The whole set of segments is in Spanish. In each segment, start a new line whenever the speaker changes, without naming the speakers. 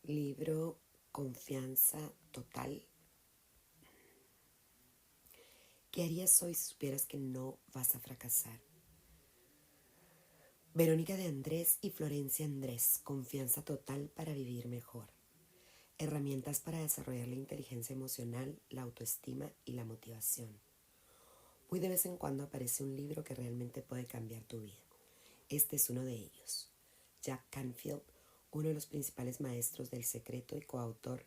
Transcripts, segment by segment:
Libro Confianza Total. ¿Qué harías hoy si supieras que no vas a fracasar? Verónica de Andrés y Florencia Andrés, Confianza Total para vivir mejor. Herramientas para desarrollar la inteligencia emocional, la autoestima y la motivación. Muy de vez en cuando aparece un libro que realmente puede cambiar tu vida. Este es uno de ellos. Jack Canfield, uno de los principales maestros del secreto y coautor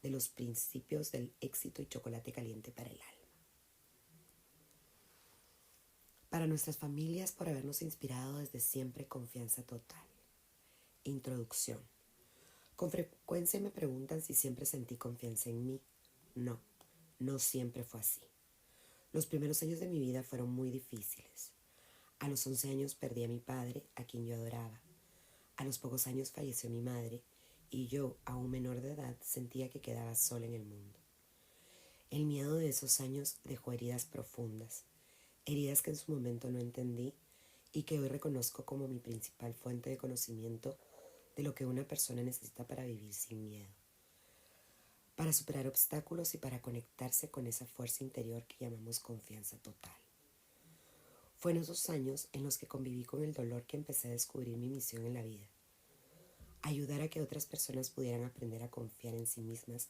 de los principios del éxito y chocolate caliente para el alma. Para nuestras familias, por habernos inspirado desde siempre, confianza total. Introducción. Con frecuencia me preguntan si siempre sentí confianza en mí. No, no siempre fue así. Los primeros años de mi vida fueron muy difíciles. A los 11 años perdí a mi padre, a quien yo adoraba. A los pocos años falleció mi madre y yo, aún menor de edad, sentía que quedaba sola en el mundo. El miedo de esos años dejó heridas profundas, heridas que en su momento no entendí y que hoy reconozco como mi principal fuente de conocimiento de lo que una persona necesita para vivir sin miedo, para superar obstáculos y para conectarse con esa fuerza interior que llamamos confianza total. Fue en esos años en los que conviví con el dolor que empecé a descubrir mi misión en la vida. Ayudar a que otras personas pudieran aprender a confiar en sí mismas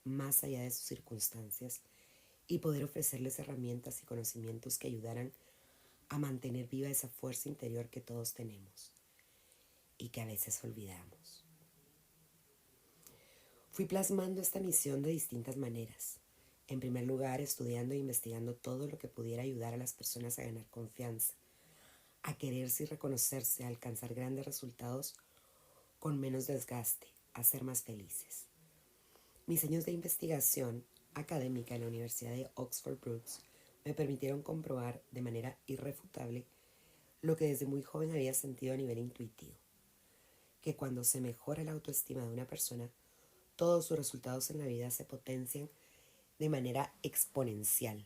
más allá de sus circunstancias y poder ofrecerles herramientas y conocimientos que ayudaran a mantener viva esa fuerza interior que todos tenemos y que a veces olvidamos. Fui plasmando esta misión de distintas maneras. En primer lugar, estudiando e investigando todo lo que pudiera ayudar a las personas a ganar confianza, a quererse y reconocerse, a alcanzar grandes resultados con menos desgaste, a ser más felices. Mis años de investigación académica en la Universidad de Oxford Brookes me permitieron comprobar de manera irrefutable lo que desde muy joven había sentido a nivel intuitivo, que cuando se mejora la autoestima de una persona, todos sus resultados en la vida se potencian de manera exponencial.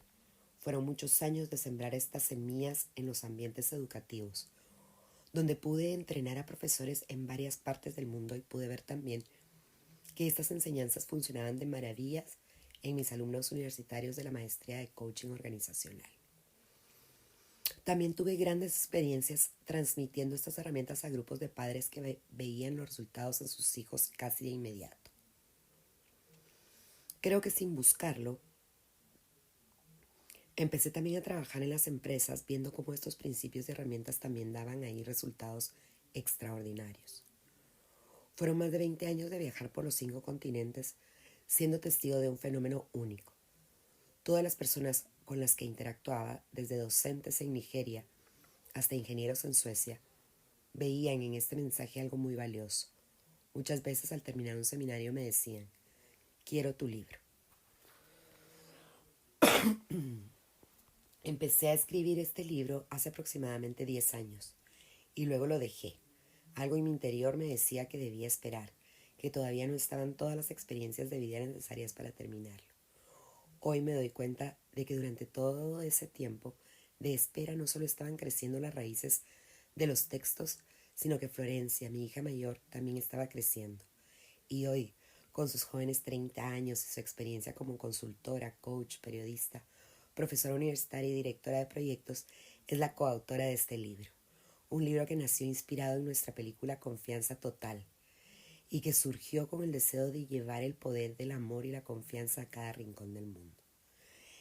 Fueron muchos años de sembrar estas semillas en los ambientes educativos, donde pude entrenar a profesores en varias partes del mundo y pude ver también que estas enseñanzas funcionaban de maravillas en mis alumnos universitarios de la maestría de coaching organizacional. También tuve grandes experiencias transmitiendo estas herramientas a grupos de padres que veían los resultados en sus hijos casi de inmediato. Creo que sin buscarlo, empecé también a trabajar en las empresas viendo cómo estos principios y herramientas también daban ahí resultados extraordinarios. Fueron más de 20 años de viajar por los 5 continentes, siendo testigo de un fenómeno único. Todas las personas con las que interactuaba, desde docentes en Nigeria hasta ingenieros en Suecia, veían en este mensaje algo muy valioso. Muchas veces al terminar un seminario me decían: quiero tu libro. Empecé a escribir este libro hace aproximadamente 10 años y luego lo dejé. Algo en mi interior me decía que debía esperar, que todavía no estaban todas las experiencias de vida necesarias para terminarlo. Hoy me doy cuenta de que durante todo ese tiempo de espera no solo estaban creciendo las raíces de los textos, sino que Florencia, mi hija mayor, también estaba creciendo. Y hoy, con sus jóvenes 30 años y su experiencia como consultora, coach, periodista, profesora universitaria y directora de proyectos, es la coautora de este libro. Un libro que nació inspirado en nuestra película Confianza Total y que surgió con el deseo de llevar el poder del amor y la confianza a cada rincón del mundo.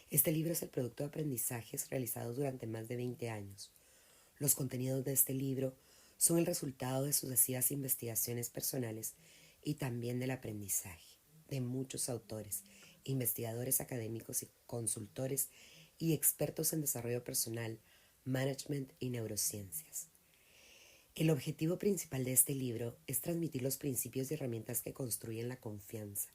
Este libro es el producto de aprendizajes realizados durante más de 20 años. Los contenidos de este libro son el resultado de sucesivas investigaciones personales y también del aprendizaje de muchos autores, investigadores académicos y consultores y expertos en desarrollo personal, management y neurociencias. El objetivo principal de este libro es transmitir los principios y herramientas que construyen la confianza.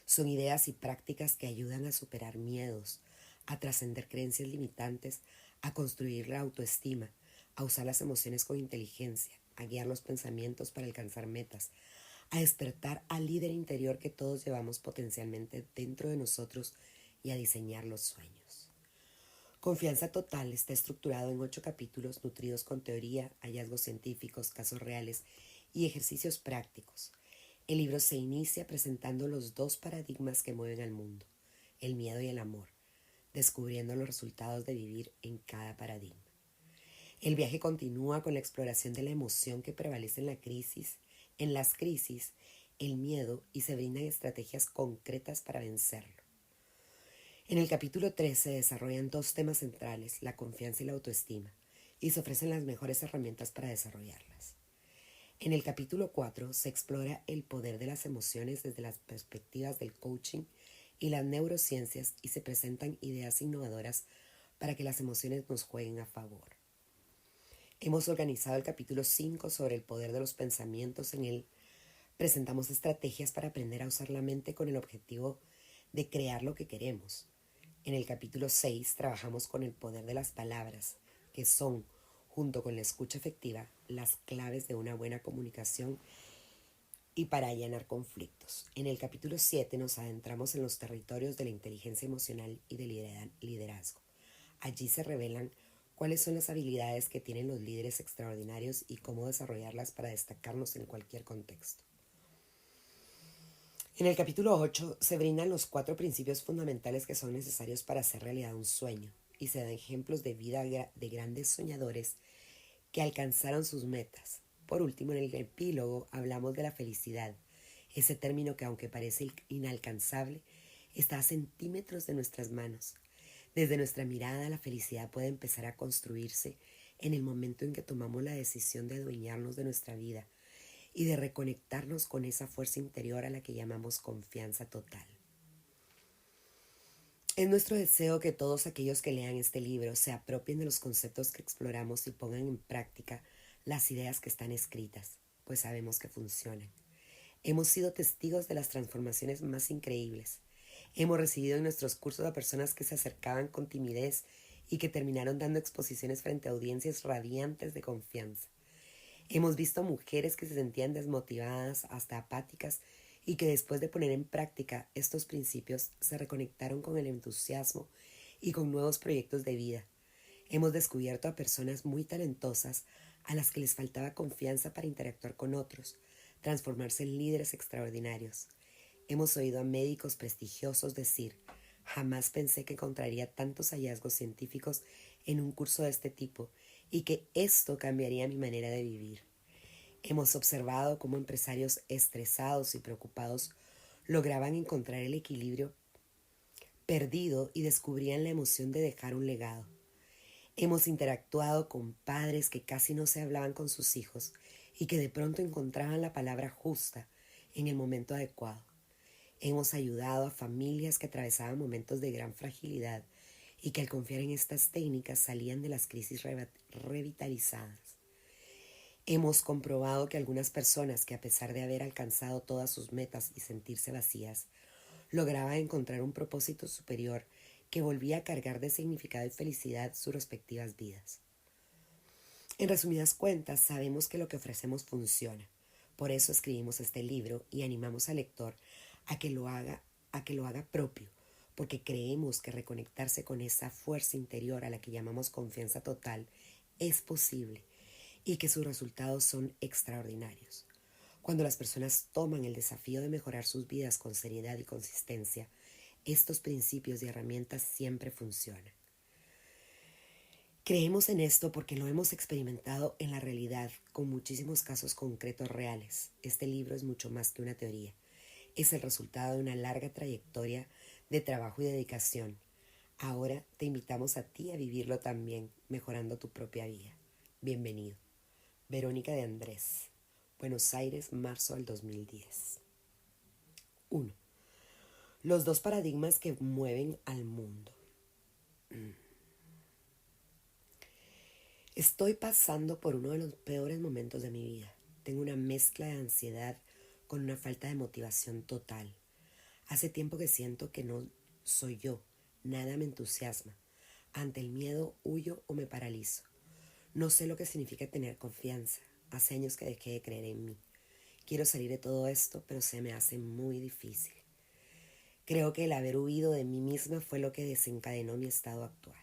Son ideas y prácticas que ayudan a superar miedos, a trascender creencias limitantes, a construir la autoestima, a usar las emociones con inteligencia, a guiar los pensamientos para alcanzar metas, a despertar al líder interior que todos llevamos potencialmente dentro de nosotros y a diseñar los sueños. Confianza Total está estructurado en 8 capítulos nutridos con teoría, hallazgos científicos, casos reales y ejercicios prácticos. El libro se inicia presentando los dos paradigmas que mueven al mundo, el miedo y el amor, descubriendo los resultados de vivir en cada paradigma. El viaje continúa con la exploración de la emoción que prevalece en las crisis, el miedo, y se brindan estrategias concretas para vencerlo. En el capítulo 3 se desarrollan dos temas centrales, la confianza y la autoestima, y se ofrecen las mejores herramientas para desarrollarlas. En el capítulo 4 se explora el poder de las emociones desde las perspectivas del coaching y las neurociencias y se presentan ideas innovadoras para que las emociones nos jueguen a favor. Hemos organizado el capítulo 5 sobre el poder de los pensamientos. En él presentamos estrategias para aprender a usar la mente con el objetivo de crear lo que queremos. En el capítulo 6 trabajamos con el poder de las palabras, que son, junto con la escucha efectiva, las claves de una buena comunicación y para allanar conflictos. En el capítulo 7 nos adentramos en los territorios de la inteligencia emocional y del liderazgo. Allí se revelan cuáles son las habilidades que tienen los líderes extraordinarios y cómo desarrollarlas para destacarnos en cualquier contexto. En el capítulo 8 se brindan los 4 principios fundamentales que son necesarios para hacer realidad un sueño y se dan ejemplos de vida de grandes soñadores que alcanzaron sus metas. Por último, en el epílogo hablamos de la felicidad, ese término que aunque parece inalcanzable, está a centímetros de nuestras manos. Desde nuestra mirada, la felicidad puede empezar a construirse en el momento en que tomamos la decisión de adueñarnos de nuestra vida y de reconectarnos con esa fuerza interior a la que llamamos confianza total. Es nuestro deseo que todos aquellos que lean este libro se apropien de los conceptos que exploramos y pongan en práctica las ideas que están escritas, pues sabemos que funcionan. Hemos sido testigos de las transformaciones más increíbles. Hemos recibido en nuestros cursos a personas que se acercaban con timidez y que terminaron dando exposiciones frente a audiencias radiantes de confianza. Hemos visto mujeres que se sentían desmotivadas, hasta apáticas, y que después de poner en práctica estos principios se reconectaron con el entusiasmo y con nuevos proyectos de vida. Hemos descubierto a personas muy talentosas a las que les faltaba confianza para interactuar con otros, transformarse en líderes extraordinarios. Hemos oído a médicos prestigiosos decir: jamás pensé que encontraría tantos hallazgos científicos en un curso de este tipo y que esto cambiaría mi manera de vivir. Hemos observado cómo empresarios estresados y preocupados lograban encontrar el equilibrio perdido y descubrían la emoción de dejar un legado. Hemos interactuado con padres que casi no se hablaban con sus hijos y que de pronto encontraban la palabra justa en el momento adecuado. Hemos ayudado a familias que atravesaban momentos de gran fragilidad y que al confiar en estas técnicas salían de las crisis revitalizadas. Hemos comprobado que algunas personas que a pesar de haber alcanzado todas sus metas y sentirse vacías, lograban encontrar un propósito superior que volvía a cargar de significado y felicidad sus respectivas vidas. En resumidas cuentas, sabemos que lo que ofrecemos funciona. Por eso escribimos este libro y animamos al lector a que lo haga propio, porque creemos que reconectarse con esa fuerza interior a la que llamamos confianza total es posible y que sus resultados son extraordinarios. Cuando las personas toman el desafío de mejorar sus vidas con seriedad y consistencia, estos principios y herramientas siempre funcionan. Creemos en esto porque lo hemos experimentado en la realidad con muchísimos casos concretos reales. Este libro es mucho más que una teoría. Es el resultado de una larga trayectoria de trabajo y dedicación. Ahora te invitamos a ti a vivirlo también, mejorando tu propia vida. Bienvenido. Verónica de Andrés, Buenos Aires, marzo del 2010. 1. Los dos paradigmas que mueven al mundo. Estoy pasando por uno de los peores momentos de mi vida. Tengo una mezcla de ansiedad con una falta de motivación total. Hace tiempo que siento que no soy yo, nada me entusiasma. Ante el miedo huyo o me paralizo. No sé lo que significa tener confianza. Hace años que dejé de creer en mí. Quiero salir de todo esto, pero se me hace muy difícil. Creo que el haber huido de mí misma fue lo que desencadenó mi estado actual.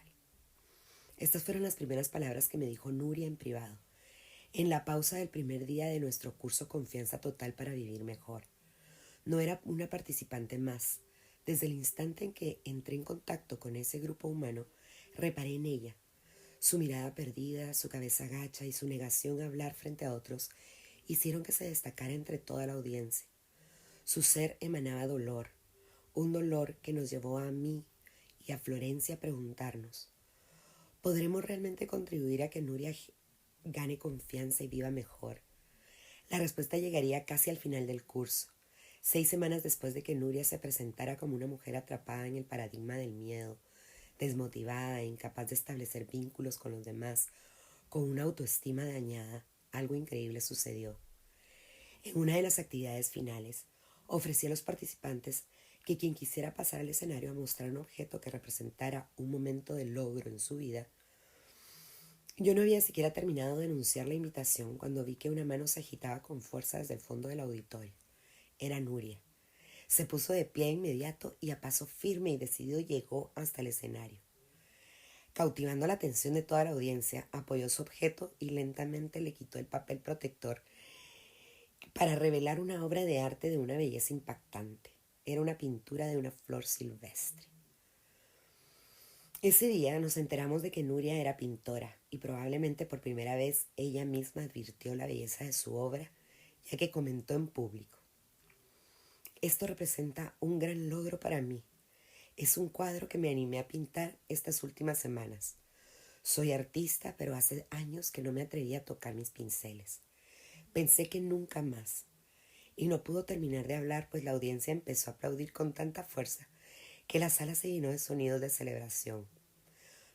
Estas fueron las primeras palabras que me dijo Nuria en privado, en la pausa del primer día de nuestro curso Confianza Total para Vivir Mejor. No era una participante más. Desde el instante en que entré en contacto con ese grupo humano, reparé en ella. Su mirada perdida, su cabeza gacha y su negación a hablar frente a otros hicieron que se destacara entre toda la audiencia. Su ser emanaba dolor, un dolor que nos llevó a mí y a Florencia a preguntarnos: ¿podremos realmente contribuir a que Nuria gane confianza y viva mejor? La respuesta llegaría casi al final del curso, 6 semanas después de que Nuria se presentara como una mujer atrapada en el paradigma del miedo, desmotivada e incapaz de establecer vínculos con los demás, con una autoestima dañada. Algo increíble sucedió. En una de las actividades finales, ofrecí a los participantes que quien quisiera pasar al escenario a mostrar un objeto que representara un momento de logro en su vida. Yo no había siquiera terminado de enunciar la invitación cuando vi que una mano se agitaba con fuerza desde el fondo del auditorio. Era Nuria. Se puso de pie de inmediato y a paso firme y decidido llegó hasta el escenario. Cautivando la atención de toda la audiencia, apoyó su objeto y lentamente le quitó el papel protector para revelar una obra de arte de una belleza impactante. Era una pintura de una flor silvestre. Ese día nos enteramos de que Nuria era pintora y probablemente por primera vez ella misma advirtió la belleza de su obra, ya que comentó en público: esto representa un gran logro para mí. Es un cuadro que me animé a pintar estas últimas semanas. Soy artista, pero hace años que no me atreví a tocar mis pinceles. Pensé que nunca más. Y no pudo terminar de hablar, pues la audiencia empezó a aplaudir con tanta fuerza que la sala se llenó de sonidos de celebración.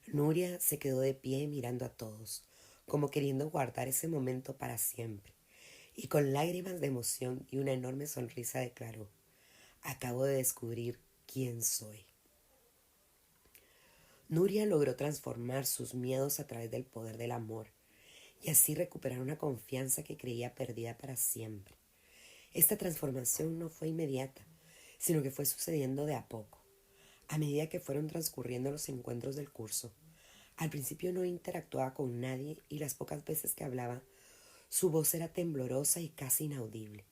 Nuria se quedó de pie mirando a todos, como queriendo guardar ese momento para siempre, y con lágrimas de emoción y una enorme sonrisa declaró: acabo de descubrir quién soy. Nuria logró transformar sus miedos a través del poder del amor y así recuperar una confianza que creía perdida para siempre. Esta transformación no fue inmediata, sino que fue sucediendo de a poco, a medida que fueron transcurriendo los encuentros del curso. Al principio no interactuaba con nadie y las pocas veces que hablaba, su voz era temblorosa y casi inaudible.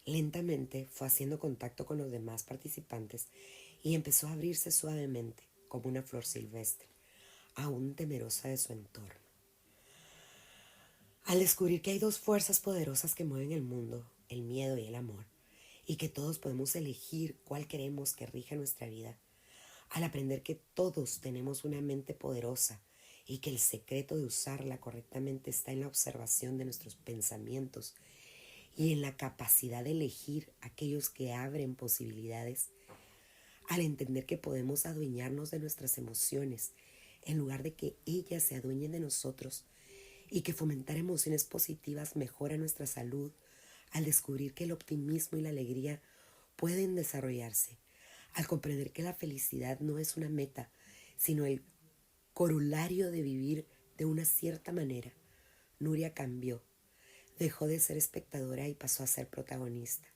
Lentamente fue haciendo contacto con los demás participantes y empezó a abrirse suavemente, como una flor silvestre, aún temerosa de su entorno. Al descubrir que hay dos fuerzas poderosas que mueven el mundo, el miedo y el amor, y que todos podemos elegir cuál queremos que rija nuestra vida, al aprender que todos tenemos una mente poderosa y que el secreto de usarla correctamente está en la observación de nuestros pensamientos y en la capacidad de elegir aquellos que abren posibilidades, al entender que podemos adueñarnos de nuestras emociones en lugar de que ellas se adueñen de nosotros, y que fomentar emociones positivas mejora nuestra salud, al descubrir que el optimismo y la alegría pueden desarrollarse, al comprender que la felicidad no es una meta, sino el corolario de vivir de una cierta manera, Nuria cambió, dejó de ser espectadora y pasó a ser protagonista.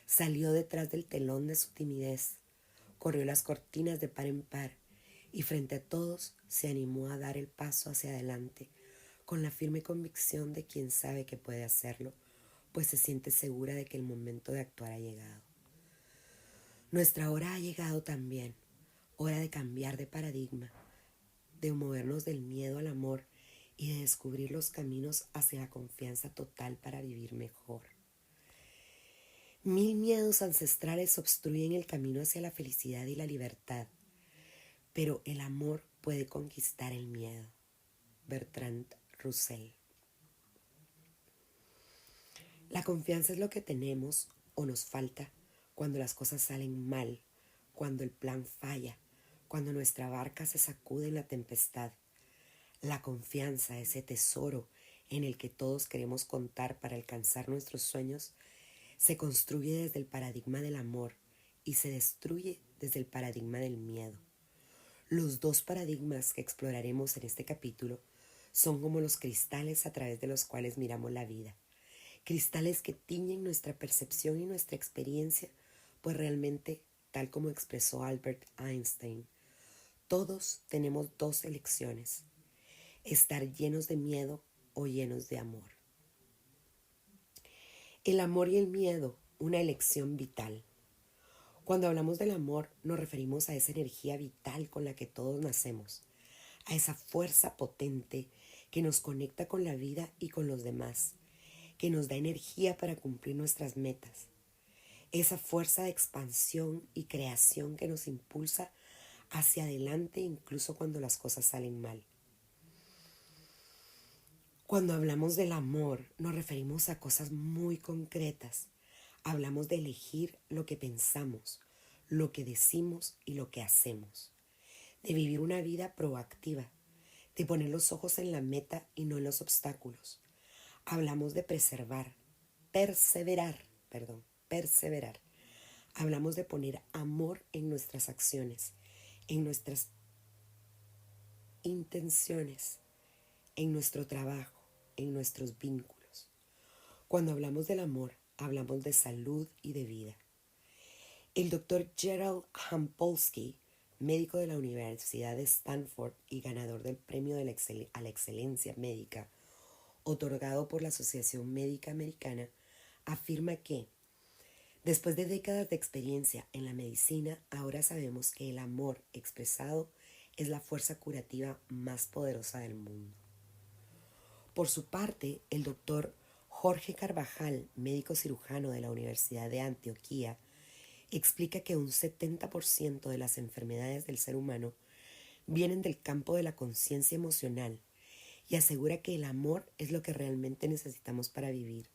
Salió detrás del telón de su timidez, corrió las cortinas de par en par y frente a todos se animó a dar el paso hacia adelante, con la firme convicción de quien sabe que puede hacerlo, pues se siente segura de que el momento de actuar ha llegado. Nuestra hora ha llegado también, hora de cambiar de paradigma, de movernos del miedo al amor y de descubrir los caminos hacia la confianza total para vivir mejor. 1000 miedos ancestrales obstruyen el camino hacia la felicidad y la libertad, pero el amor puede conquistar el miedo. Bertrand Russell. La confianza es lo que tenemos o nos falta cuando las cosas salen mal, cuando el plan falla, cuando nuestra barca se sacude en la tempestad. La confianza, ese tesoro en el que todos queremos contar para alcanzar nuestros sueños, se construye desde el paradigma del amor y se destruye desde el paradigma del miedo. Los dos paradigmas que exploraremos en este capítulo son como los cristales a través de los cuales miramos la vida. Cristales que tiñen nuestra percepción y nuestra experiencia, pues realmente, tal como expresó Albert Einstein, todos tenemos dos elecciones: estar llenos de miedo o llenos de amor. El amor y el miedo una elección vital. Cuando hablamos del amor, nos referimos a esa energía vital con la que todos nacemos, a esa fuerza potente que nos conecta con la vida y con los demás, que nos da energía para cumplir nuestras metas, esa fuerza de expansión y creación que nos impulsa hacia adelante incluso cuando las cosas salen mal. Cuando hablamos del amor, nos referimos a cosas muy concretas. Hablamos de elegir lo que pensamos, lo que decimos y lo que hacemos. De vivir una vida proactiva, de poner los ojos en la meta y no en los obstáculos. Hablamos de perseverar. Hablamos de poner amor en nuestras acciones, en nuestras intenciones, en nuestro trabajo, en nuestros vínculos. Cuando hablamos del amor, hablamos de salud y de vida. El doctor Gerald Hampolsky, médico de la Universidad de Stanford y ganador del Premio a la Excelencia Médica, otorgado por la Asociación Médica Americana, afirma que, después de décadas de experiencia en la medicina, ahora sabemos que el amor expresado es la fuerza curativa más poderosa del mundo. Por su parte, el doctor Jorge Carvajal, médico cirujano de la Universidad de Antioquia, explica que un 70% de las enfermedades del ser humano vienen del campo de la conciencia emocional y asegura que el amor es lo que realmente necesitamos para vivir.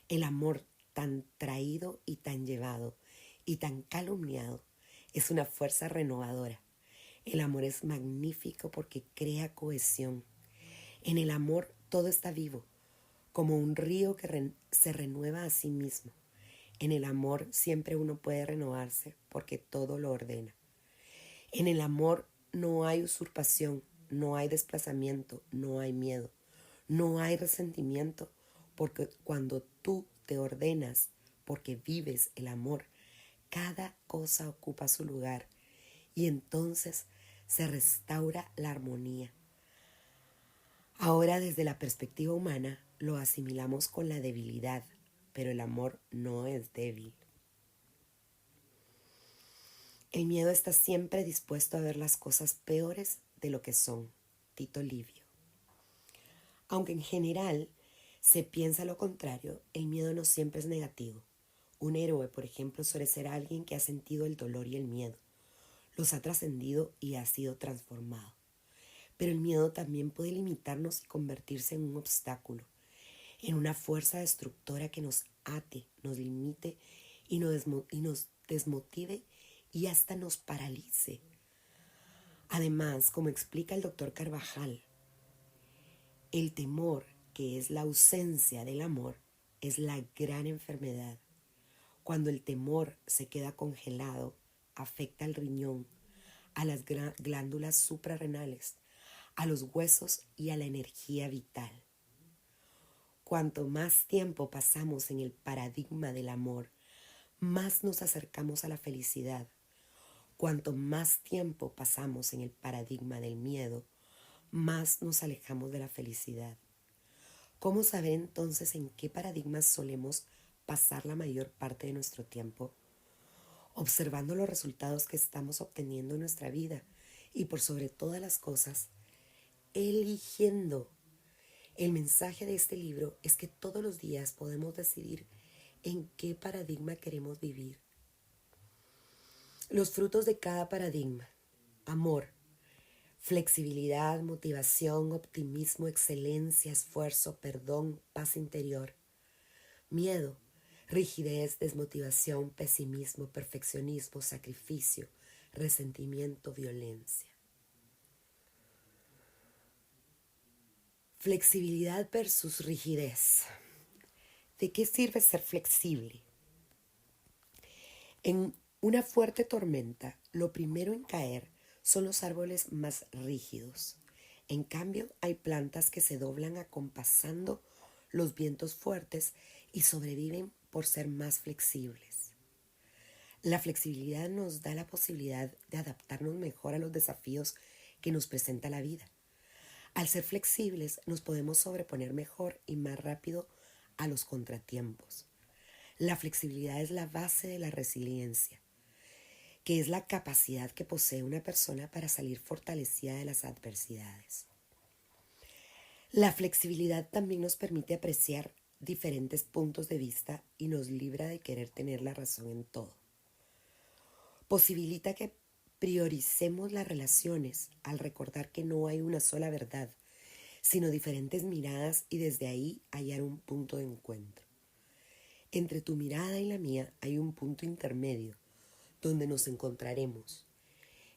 El amor tan traído y tan llevado y tan calumniado es una fuerza renovadora. El amor es magnífico porque crea cohesión. En el amor todo está vivo, como un río que se renueva a sí mismo. En el amor siempre uno puede renovarse porque todo lo ordena. En el amor no hay usurpación, no hay desplazamiento, no hay miedo, no hay resentimiento, porque cuando tú te ordenas, porque vives el amor, cada cosa ocupa su lugar y entonces se restaura la armonía. Ahora, desde la perspectiva humana, lo asimilamos con la debilidad, pero el amor no es débil. El miedo está siempre dispuesto a ver las cosas peores de lo que son. Tito Livio. Aunque en general se piensa lo contrario, el miedo no siempre es negativo. Un héroe, por ejemplo, suele ser alguien que ha sentido el dolor y el miedo, los ha trascendido y ha sido transformado. Pero el miedo también puede limitarnos y convertirse en un obstáculo, en una fuerza destructora que nos ate, nos limite y nos desmotive y hasta nos paralice. Además, como explica el doctor Carvajal, el temor, que es la ausencia del amor, es la gran enfermedad. Cuando el temor se queda congelado, afecta al riñón, a las glándulas suprarrenales, a los huesos y a la energía vital. Cuanto más tiempo pasamos en el paradigma del amor, más nos acercamos a la felicidad. Cuanto más tiempo pasamos en el paradigma del miedo, más nos alejamos de la felicidad. ¿Cómo saber entonces en qué paradigmas solemos pasar la mayor parte de nuestro tiempo? Observando los resultados que estamos obteniendo en nuestra vida y por sobre todas las cosas, eligiendo. El mensaje de este libro es que todos los días podemos decidir en qué paradigma queremos vivir. Los frutos de cada paradigma: amor, flexibilidad, motivación, optimismo, excelencia, esfuerzo, perdón, paz interior. Miedo, rigidez, desmotivación, pesimismo, perfeccionismo, sacrificio, resentimiento, violencia. Flexibilidad versus rigidez. ¿De qué sirve ser flexible? En una fuerte tormenta, lo primero en caer son los árboles más rígidos. En cambio, hay plantas que se doblan acompasando los vientos fuertes y sobreviven por ser más flexibles. La flexibilidad nos da la posibilidad de adaptarnos mejor a los desafíos que nos presenta la vida. Al ser flexibles, nos podemos sobreponer mejor y más rápido a los contratiempos. La flexibilidad es la base de la resiliencia, que es la capacidad que posee una persona para salir fortalecida de las adversidades. La flexibilidad también nos permite apreciar diferentes puntos de vista y nos libra de querer tener la razón en todo. Posibilita que prioricemos las relaciones al recordar que no hay una sola verdad, sino diferentes miradas y desde ahí hallar un punto de encuentro. Entre tu mirada y la mía hay un punto intermedio donde nos encontraremos.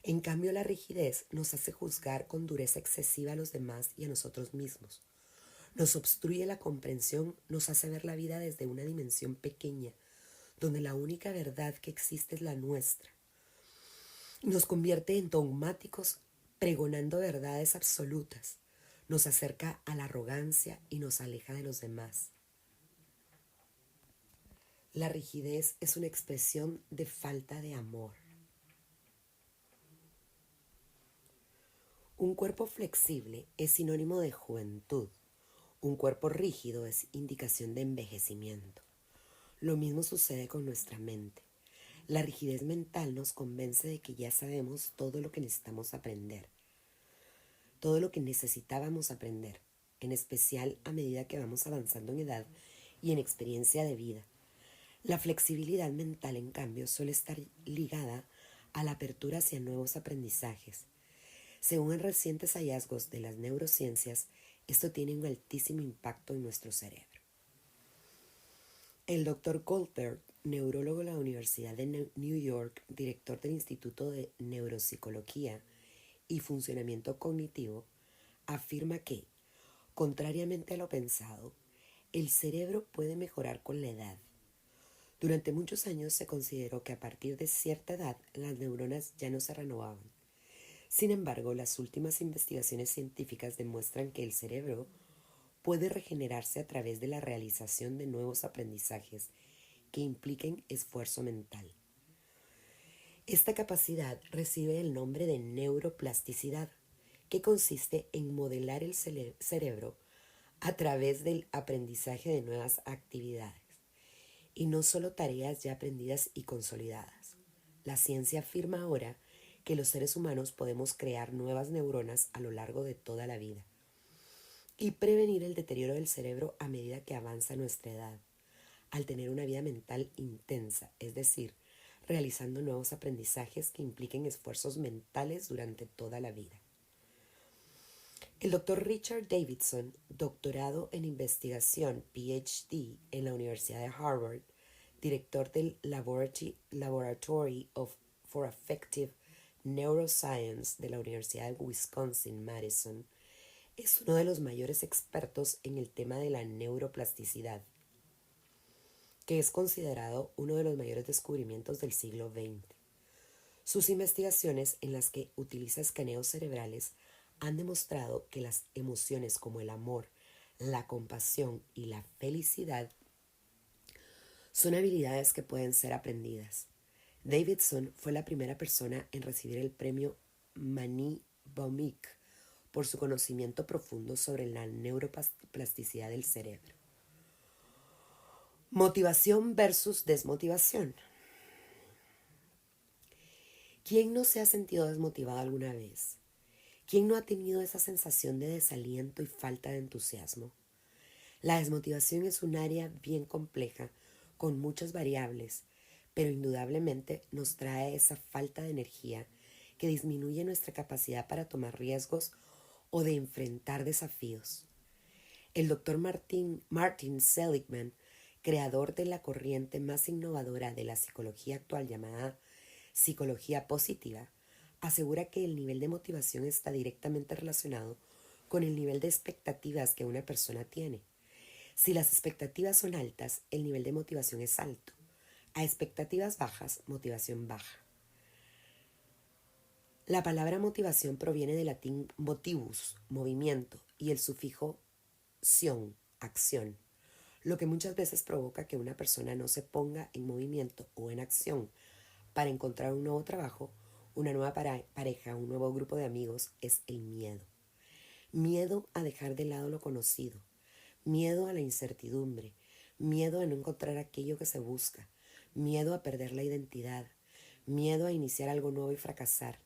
En cambio, la rigidez nos hace juzgar con dureza excesiva a los demás y a nosotros mismos. Nos obstruye la comprensión, nos hace ver la vida desde una dimensión pequeña, donde la única verdad que existe es la nuestra. Nos convierte en dogmáticos pregonando verdades absolutas. Nos acerca a la arrogancia y nos aleja de los demás. La rigidez es una expresión de falta de amor. Un cuerpo flexible es sinónimo de juventud. Un cuerpo rígido es indicación de envejecimiento. Lo mismo sucede con nuestra mente. La rigidez mental nos convence de que ya sabemos todo lo que necesitamos aprender, todo lo que necesitábamos aprender, en especial a medida que vamos avanzando en edad y en experiencia de vida. La flexibilidad mental, en cambio, suele estar ligada a la apertura hacia nuevos aprendizajes. Según recientes hallazgos de las neurociencias, esto tiene un altísimo impacto en nuestro cerebro. El Dr. Goldberg, neurólogo de la Universidad de New York, director del Instituto de Neuropsicología y Funcionamiento Cognitivo, afirma que, contrariamente a lo pensado, el cerebro puede mejorar con la edad. Durante muchos años se consideró que a partir de cierta edad las neuronas ya no se renovaban. Sin embargo, las últimas investigaciones científicas demuestran que el cerebro puede regenerarse a través de la realización de nuevos aprendizajes que impliquen esfuerzo mental. Esta capacidad recibe el nombre de neuroplasticidad, que consiste en modelar el cerebro a través del aprendizaje de nuevas actividades, y no solo tareas ya aprendidas y consolidadas. La ciencia afirma ahora que los seres humanos podemos crear nuevas neuronas a lo largo de toda la vida y prevenir el deterioro del cerebro a medida que avanza nuestra edad, al tener una vida mental intensa, es decir, realizando nuevos aprendizajes que impliquen esfuerzos mentales durante toda la vida. El Dr. Richard Davidson, doctorado en investigación, PhD, en la Universidad de Harvard, director del Laboratory for Affective Neuroscience de la Universidad de Wisconsin-Madison, es uno de los mayores expertos en el tema de la neuroplasticidad, que es considerado uno de los mayores descubrimientos del siglo XX. Sus investigaciones, en las que utiliza escaneos cerebrales, han demostrado que las emociones como el amor, la compasión y la felicidad son habilidades que pueden ser aprendidas. Davidson fue la primera persona en recibir el premio Manny-Baumick por su conocimiento profundo sobre la neuroplasticidad del cerebro. Motivación versus desmotivación. ¿Quién no se ha sentido desmotivado alguna vez? ¿Quién no ha tenido esa sensación de desaliento y falta de entusiasmo? La desmotivación es un área bien compleja, con muchas variables, pero indudablemente nos trae esa falta de energía que disminuye nuestra capacidad para tomar riesgos o de enfrentar desafíos. El Dr. Martin Seligman, creador de la corriente más innovadora de la psicología actual llamada psicología positiva, asegura que el nivel de motivación está directamente relacionado con el nivel de expectativas que una persona tiene. Si las expectativas son altas, el nivel de motivación es alto. A expectativas bajas, motivación baja. La palabra motivación proviene del latín motivus, movimiento, y el sufijo ción, acción, lo que muchas veces provoca que una persona no se ponga en movimiento o en acción para encontrar un nuevo trabajo, una nueva pareja, un nuevo grupo de amigos. Es el miedo. Miedo a dejar de lado lo conocido, miedo a la incertidumbre, miedo a no encontrar aquello que se busca, miedo a perder la identidad, miedo a iniciar algo nuevo y fracasar.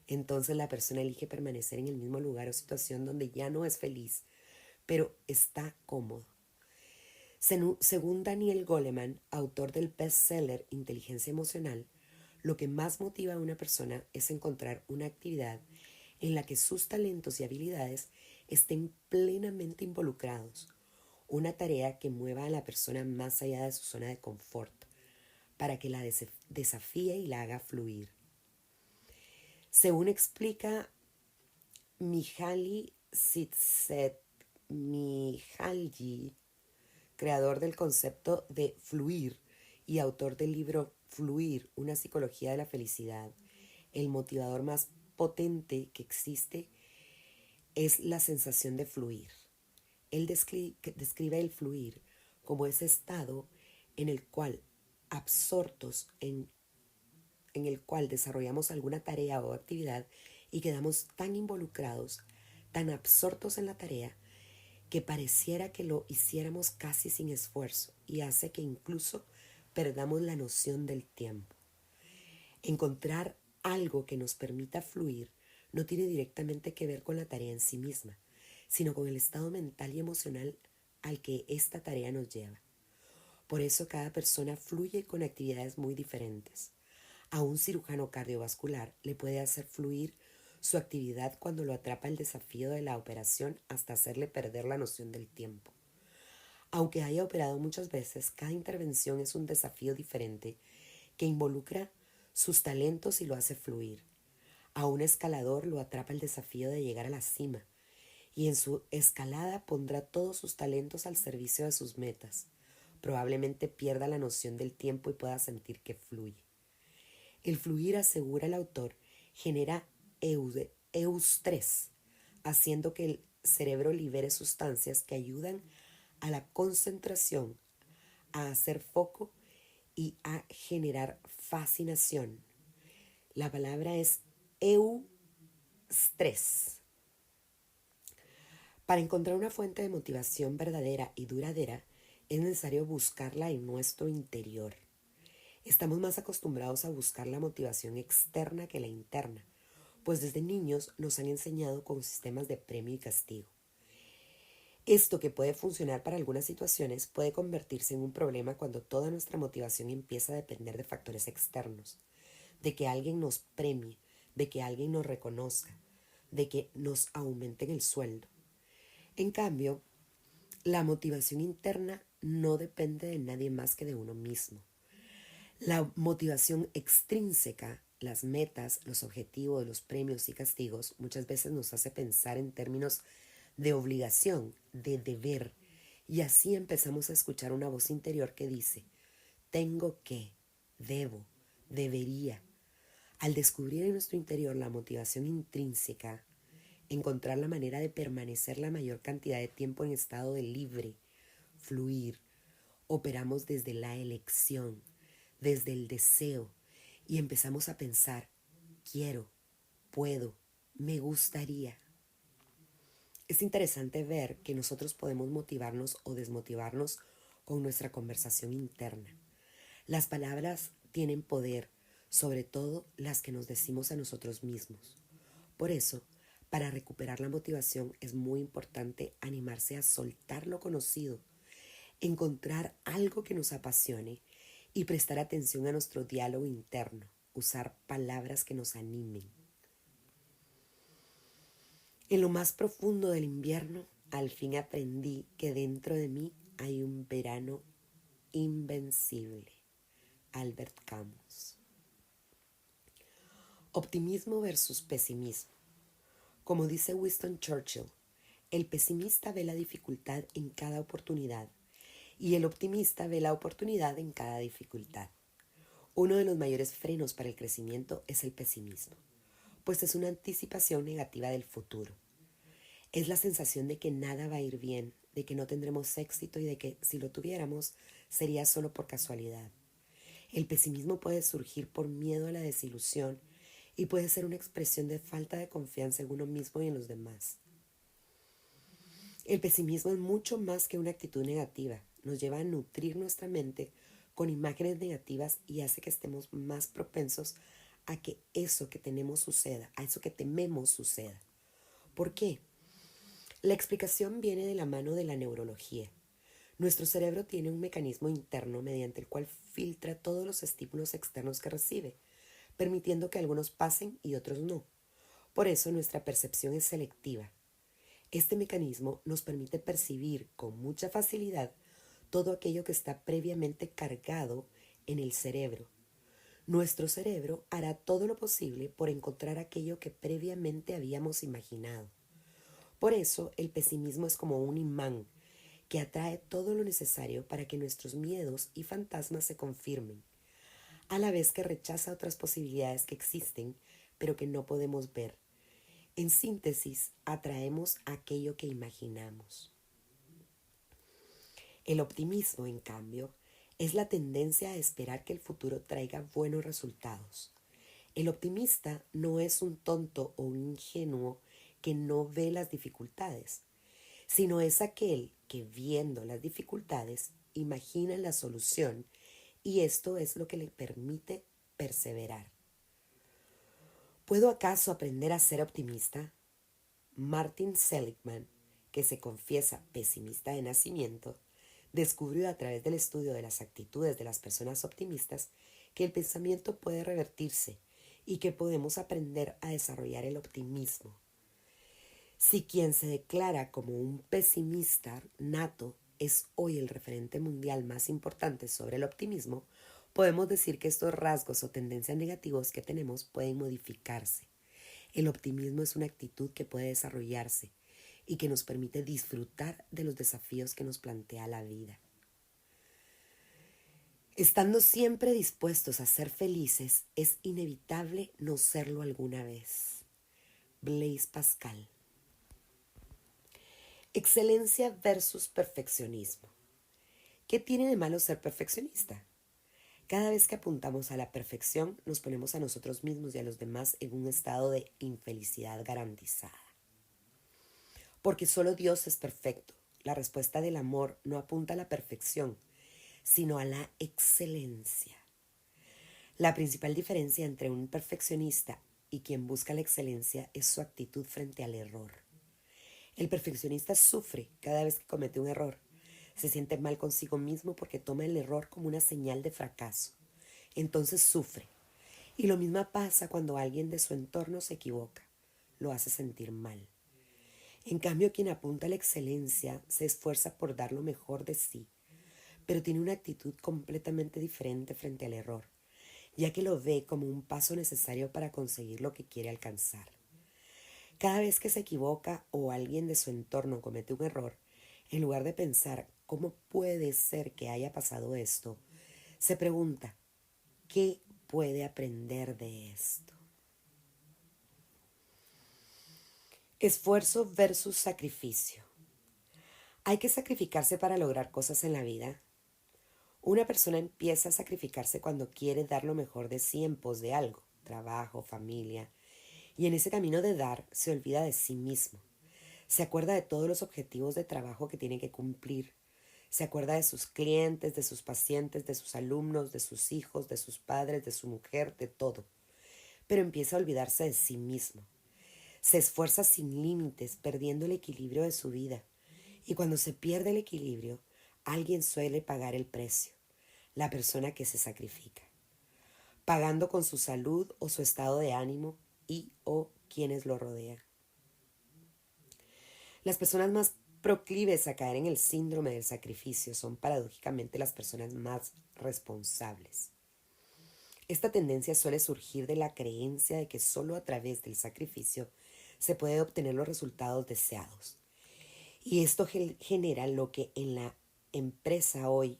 Entonces la persona elige permanecer en el mismo lugar o situación donde ya no es feliz, pero está cómodo. Según Daniel Goleman, autor del bestseller Inteligencia Emocional, lo que más motiva a una persona es encontrar una actividad en la que sus talentos y habilidades estén plenamente involucrados, una tarea que mueva a la persona más allá de su zona de confort, para que la desafíe y la haga fluir. Según explica Mihaly Csikszentmihalyi, creador del concepto de fluir y autor del libro Fluir, una psicología de la felicidad, el motivador más potente que existe es la sensación de fluir. Él describe el fluir como ese estado en el cual absortos en el cual desarrollamos alguna tarea o actividad y quedamos tan involucrados, tan absortos en la tarea, que pareciera que lo hiciéramos casi sin esfuerzo y hace que incluso perdamos la noción del tiempo. Encontrar algo que nos permita fluir no tiene directamente que ver con la tarea en sí misma, sino con el estado mental y emocional al que esta tarea nos lleva. Por eso cada persona fluye con actividades muy diferentes. A un cirujano cardiovascular le puede hacer fluir su actividad cuando lo atrapa el desafío de la operación hasta hacerle perder la noción del tiempo. Aunque haya operado muchas veces, cada intervención es un desafío diferente que involucra sus talentos y lo hace fluir. A un escalador lo atrapa el desafío de llegar a la cima y en su escalada pondrá todos sus talentos al servicio de sus metas. Probablemente pierda la noción del tiempo y pueda sentir que fluye. El fluir, asegura el autor, genera eustrés, haciendo que el cerebro libere sustancias que ayudan a la concentración, a hacer foco y a generar fascinación. La palabra es eustrés. Para encontrar una fuente de motivación verdadera y duradera, es necesario buscarla en nuestro interior. Estamos más acostumbrados a buscar la motivación externa que la interna, pues desde niños nos han enseñado con sistemas de premio y castigo. Esto, que puede funcionar para algunas situaciones, puede convertirse en un problema cuando toda nuestra motivación empieza a depender de factores externos, de que alguien nos premie, de que alguien nos reconozca, de que nos aumenten el sueldo. En cambio, la motivación interna no depende de nadie más que de uno mismo. La motivación extrínseca, las metas, los objetivos, los premios y castigos, muchas veces nos hace pensar en términos de obligación, de deber, y así empezamos a escuchar una voz interior que dice: tengo que, debo, debería. Al descubrir en nuestro interior la motivación intrínseca, encontrar la manera de permanecer la mayor cantidad de tiempo en estado de libre, fluir, operamos desde la elección, desde el deseo, y empezamos a pensar: quiero, puedo, me gustaría. Es interesante ver que nosotros podemos motivarnos o desmotivarnos con nuestra conversación interna. Las palabras tienen poder, sobre todo las que nos decimos a nosotros mismos. Por eso, para recuperar la motivación es muy importante animarse a soltar lo conocido, encontrar algo que nos apasione y prestar atención a nuestro diálogo interno, usar palabras que nos animen. En lo más profundo del invierno, al fin aprendí que dentro de mí hay un verano invencible. Albert Camus. Optimismo versus pesimismo. Como dice Winston Churchill, el pesimista ve la dificultad en cada oportunidad y el optimista ve la oportunidad en cada dificultad. Uno de los mayores frenos para el crecimiento es el pesimismo, pues es una anticipación negativa del futuro. Es la sensación de que nada va a ir bien, de que no tendremos éxito y de que, si lo tuviéramos, sería solo por casualidad. El pesimismo puede surgir por miedo a la desilusión y puede ser una expresión de falta de confianza en uno mismo y en los demás. El pesimismo es mucho más que una actitud negativa, nos lleva a nutrir nuestra mente con imágenes negativas y hace que estemos más propensos a que eso que tenemos suceda, a eso que tememos suceda. ¿Por qué? La explicación viene de la mano de la neurología. Nuestro cerebro tiene un mecanismo interno mediante el cual filtra todos los estímulos externos que recibe, permitiendo que algunos pasen y otros no. Por eso nuestra percepción es selectiva. Este mecanismo nos permite percibir con mucha facilidad todo aquello que está previamente cargado en el cerebro. Nuestro cerebro hará todo lo posible por encontrar aquello que previamente habíamos imaginado. Por eso el pesimismo es como un imán que atrae todo lo necesario para que nuestros miedos y fantasmas se confirmen, a la vez que rechaza otras posibilidades que existen, pero que no podemos ver. En síntesis, atraemos aquello que imaginamos. El optimismo, en cambio, es la tendencia a esperar que el futuro traiga buenos resultados. El optimista no es un tonto o un ingenuo que no ve las dificultades, sino es aquel que, viendo las dificultades, imagina la solución, y esto es lo que le permite perseverar. ¿Puedo acaso aprender a ser optimista? Martin Seligman, que se confiesa pesimista de nacimiento, descubrió a través del estudio de las actitudes de las personas optimistas que el pensamiento puede revertirse y que podemos aprender a desarrollar el optimismo. Si quien se declara como un pesimista nato es hoy el referente mundial más importante sobre el optimismo, podemos decir que estos rasgos o tendencias negativos que tenemos pueden modificarse. El optimismo es una actitud que puede desarrollarse y que nos permite disfrutar de los desafíos que nos plantea la vida. Estando siempre dispuestos a ser felices, es inevitable no serlo alguna vez. Blaise Pascal. Excelencia versus perfeccionismo. ¿Qué tiene de malo ser perfeccionista? Cada vez que apuntamos a la perfección, nos ponemos a nosotros mismos y a los demás en un estado de infelicidad garantizada. Porque solo Dios es perfecto. La respuesta del amor no apunta a la perfección, sino a la excelencia. La principal diferencia entre un perfeccionista y quien busca la excelencia es su actitud frente al error. El perfeccionista sufre cada vez que comete un error. Se siente mal consigo mismo porque toma el error como una señal de fracaso. Entonces sufre. Y lo mismo pasa cuando alguien de su entorno se equivoca. Lo hace sentir mal. En cambio, quien apunta a la excelencia se esfuerza por dar lo mejor de sí, pero tiene una actitud completamente diferente frente al error, ya que lo ve como un paso necesario para conseguir lo que quiere alcanzar. Cada vez que se equivoca o alguien de su entorno comete un error, en lugar de pensar cómo puede ser que haya pasado esto, se pregunta, ¿qué puede aprender de esto? Esfuerzo versus sacrificio. ¿Hay que sacrificarse para lograr cosas en la vida? Una persona empieza a sacrificarse cuando quiere dar lo mejor de sí en pos de algo, trabajo, familia, y en ese camino de dar se olvida de sí mismo. Se acuerda de todos los objetivos de trabajo que tiene que cumplir. Se acuerda de sus clientes, de sus pacientes, de sus alumnos, de sus hijos, de sus padres, de su mujer, de todo. Pero empieza a olvidarse de sí mismo. Se esfuerza sin límites, perdiendo el equilibrio de su vida. Y cuando se pierde el equilibrio, alguien suele pagar el precio, la persona que se sacrifica, pagando con su salud o su estado de ánimo y o quienes lo rodean. Las personas más proclives a caer en el síndrome del sacrificio son paradójicamente las personas más responsables. Esta tendencia suele surgir de la creencia de que solo a través del sacrificio se puede obtener los resultados deseados. Y esto genera lo que en la empresa hoy,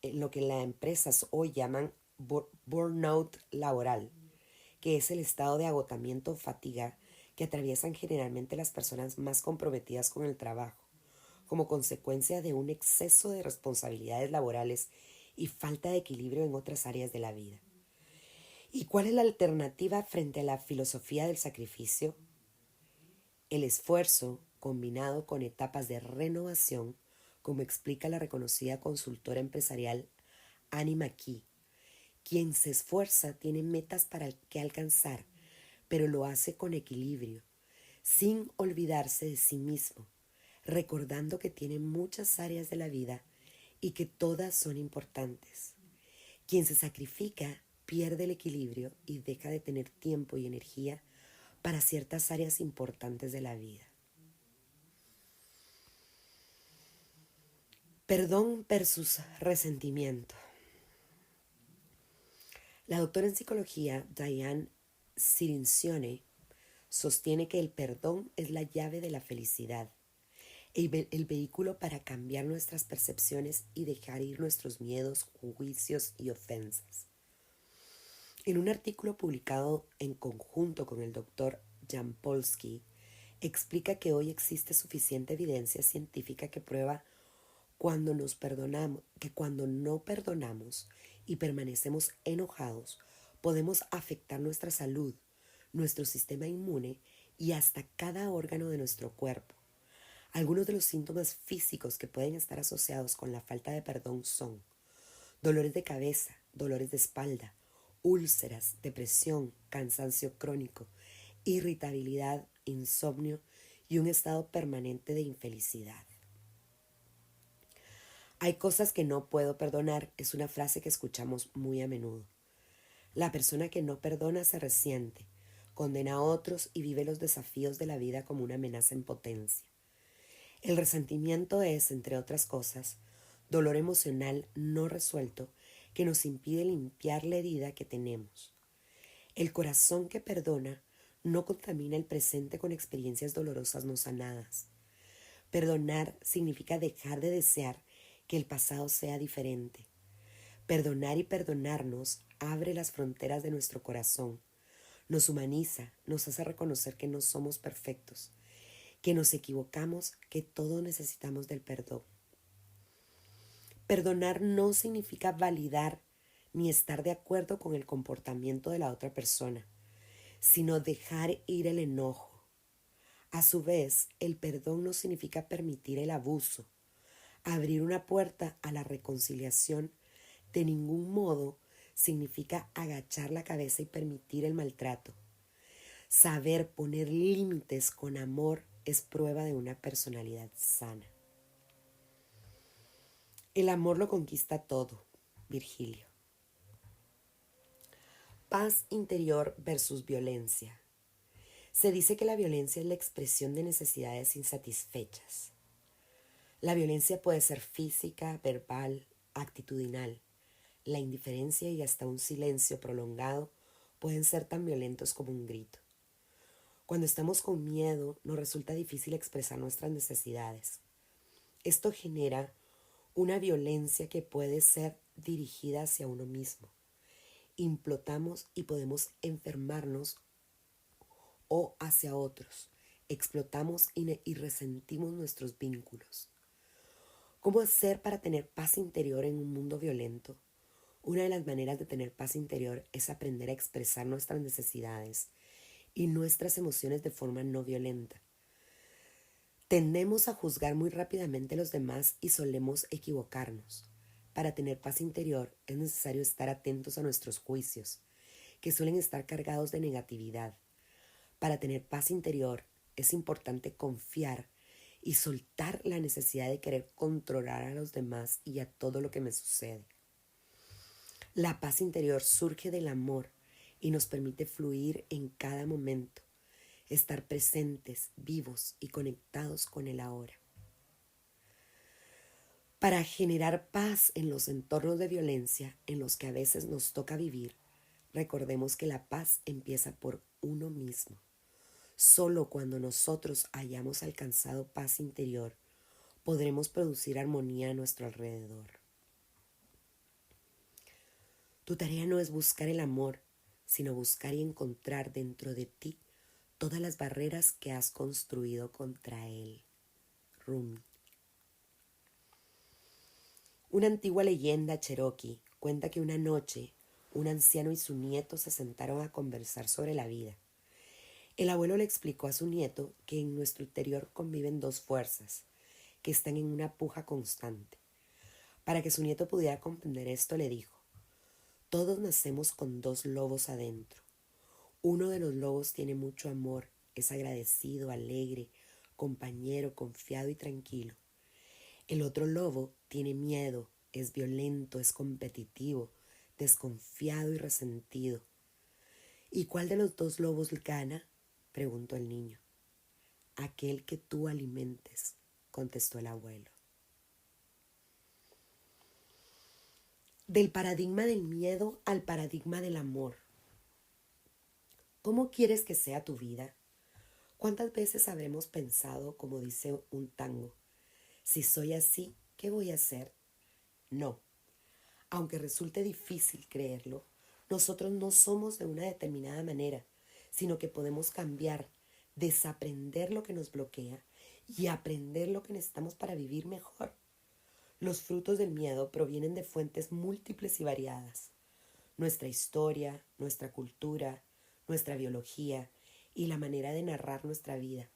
lo que las empresas hoy llaman burnout laboral, que es el estado de agotamiento o fatiga que atraviesan generalmente las personas más comprometidas con el trabajo, como consecuencia de un exceso de responsabilidades laborales y falta de equilibrio en otras áreas de la vida. ¿Y cuál es la alternativa frente a la filosofía del sacrificio? El esfuerzo, combinado con etapas de renovación, como explica la reconocida consultora empresarial Annie McKee. Quien se esfuerza tiene metas para que alcanzar, pero lo hace con equilibrio, sin olvidarse de sí mismo, recordando que tiene muchas áreas de la vida y que todas son importantes. Quien se sacrifica pierde el equilibrio y deja de tener tiempo y energía para ciertas áreas importantes de la vida. Perdón versus resentimiento. La doctora en psicología Diane Cirincione sostiene que el perdón es la llave de la felicidad, el vehículo para cambiar nuestras percepciones y dejar ir nuestros miedos, juicios y ofensas. En un artículo publicado en conjunto con el doctor Jan Polsky, explica que hoy existe suficiente evidencia científica que prueba que cuando no perdonamos y permanecemos enojados, podemos afectar nuestra salud, nuestro sistema inmune y hasta cada órgano de nuestro cuerpo. Algunos de los síntomas físicos que pueden estar asociados con la falta de perdón son dolores de cabeza, dolores de espalda, úlceras, depresión, cansancio crónico, irritabilidad, insomnio y un estado permanente de infelicidad. Hay cosas que no puedo perdonar es una frase que escuchamos muy a menudo. La persona que no perdona se resiente, condena a otros y vive los desafíos de la vida como una amenaza en potencia. El resentimiento es, entre otras cosas, dolor emocional no resuelto que nos impide limpiar la herida que tenemos. El corazón que perdona no contamina el presente con experiencias dolorosas no sanadas. Perdonar significa dejar de desear que el pasado sea diferente. Perdonar y perdonarnos abre las fronteras de nuestro corazón, nos humaniza, nos hace reconocer que no somos perfectos, que nos equivocamos, que todos necesitamos del perdón. Perdonar no significa validar ni estar de acuerdo con el comportamiento de la otra persona, sino dejar ir el enojo. A su vez, el perdón no significa permitir el abuso, abrir una puerta a la reconciliación. De ningún modo significa agachar la cabeza y permitir el maltrato. Saber poner límites con amor es prueba de una personalidad sana. El amor lo conquista todo. Virgilio. Paz interior versus violencia. Se dice que la violencia es la expresión de necesidades insatisfechas. La violencia puede ser física, verbal, actitudinal. La indiferencia y hasta un silencio prolongado pueden ser tan violentos como un grito. Cuando estamos con miedo, nos resulta difícil expresar nuestras necesidades. Esto genera una violencia que puede ser dirigida hacia uno mismo. Implotamos y podemos enfermarnos o hacia otros. Explotamos y resentimos nuestros vínculos. ¿Cómo hacer para tener paz interior en un mundo violento? Una de las maneras de tener paz interior es aprender a expresar nuestras necesidades y nuestras emociones de forma no violenta. Tendemos a juzgar muy rápidamente a los demás y solemos equivocarnos. Para tener paz interior es necesario estar atentos a nuestros juicios, que suelen estar cargados de negatividad. Para tener paz interior es importante confiar y soltar la necesidad de querer controlar a los demás y a todo lo que me sucede. La paz interior surge del amor y nos permite fluir en cada momento, estar presentes, vivos y conectados con el ahora. Para generar paz en los entornos de violencia en los que a veces nos toca vivir, recordemos que la paz empieza por uno mismo. Solo cuando nosotros hayamos alcanzado paz interior, podremos producir armonía a nuestro alrededor. Tu tarea no es buscar el amor, sino buscar y encontrar dentro de ti todas las barreras que has construido contra él. Rumi. Una antigua leyenda cherokee cuenta que una noche un anciano y su nieto se sentaron a conversar sobre la vida. El abuelo le explicó a su nieto que en nuestro interior conviven dos fuerzas, que están en una puja constante. Para que su nieto pudiera comprender esto, le dijo: todos nacemos con dos lobos adentro. Uno de los lobos tiene mucho amor, es agradecido, alegre, compañero, confiado y tranquilo. El otro lobo tiene miedo, es violento, es competitivo, desconfiado y resentido. ¿Y cuál de los dos lobos gana?, preguntó el niño. Aquel que tú alimentes, contestó el abuelo. Del paradigma del miedo al paradigma del amor. ¿Cómo quieres que sea tu vida? ¿Cuántas veces habremos pensado, como dice un tango: si soy así, ¿qué voy a hacer? No. Aunque resulte difícil creerlo, nosotros no somos de una determinada manera, sino que podemos cambiar, desaprender lo que nos bloquea y aprender lo que necesitamos para vivir mejor. Los frutos del miedo provienen de fuentes múltiples y variadas: nuestra historia, nuestra cultura, nuestra biología y la manera de narrar nuestra vida.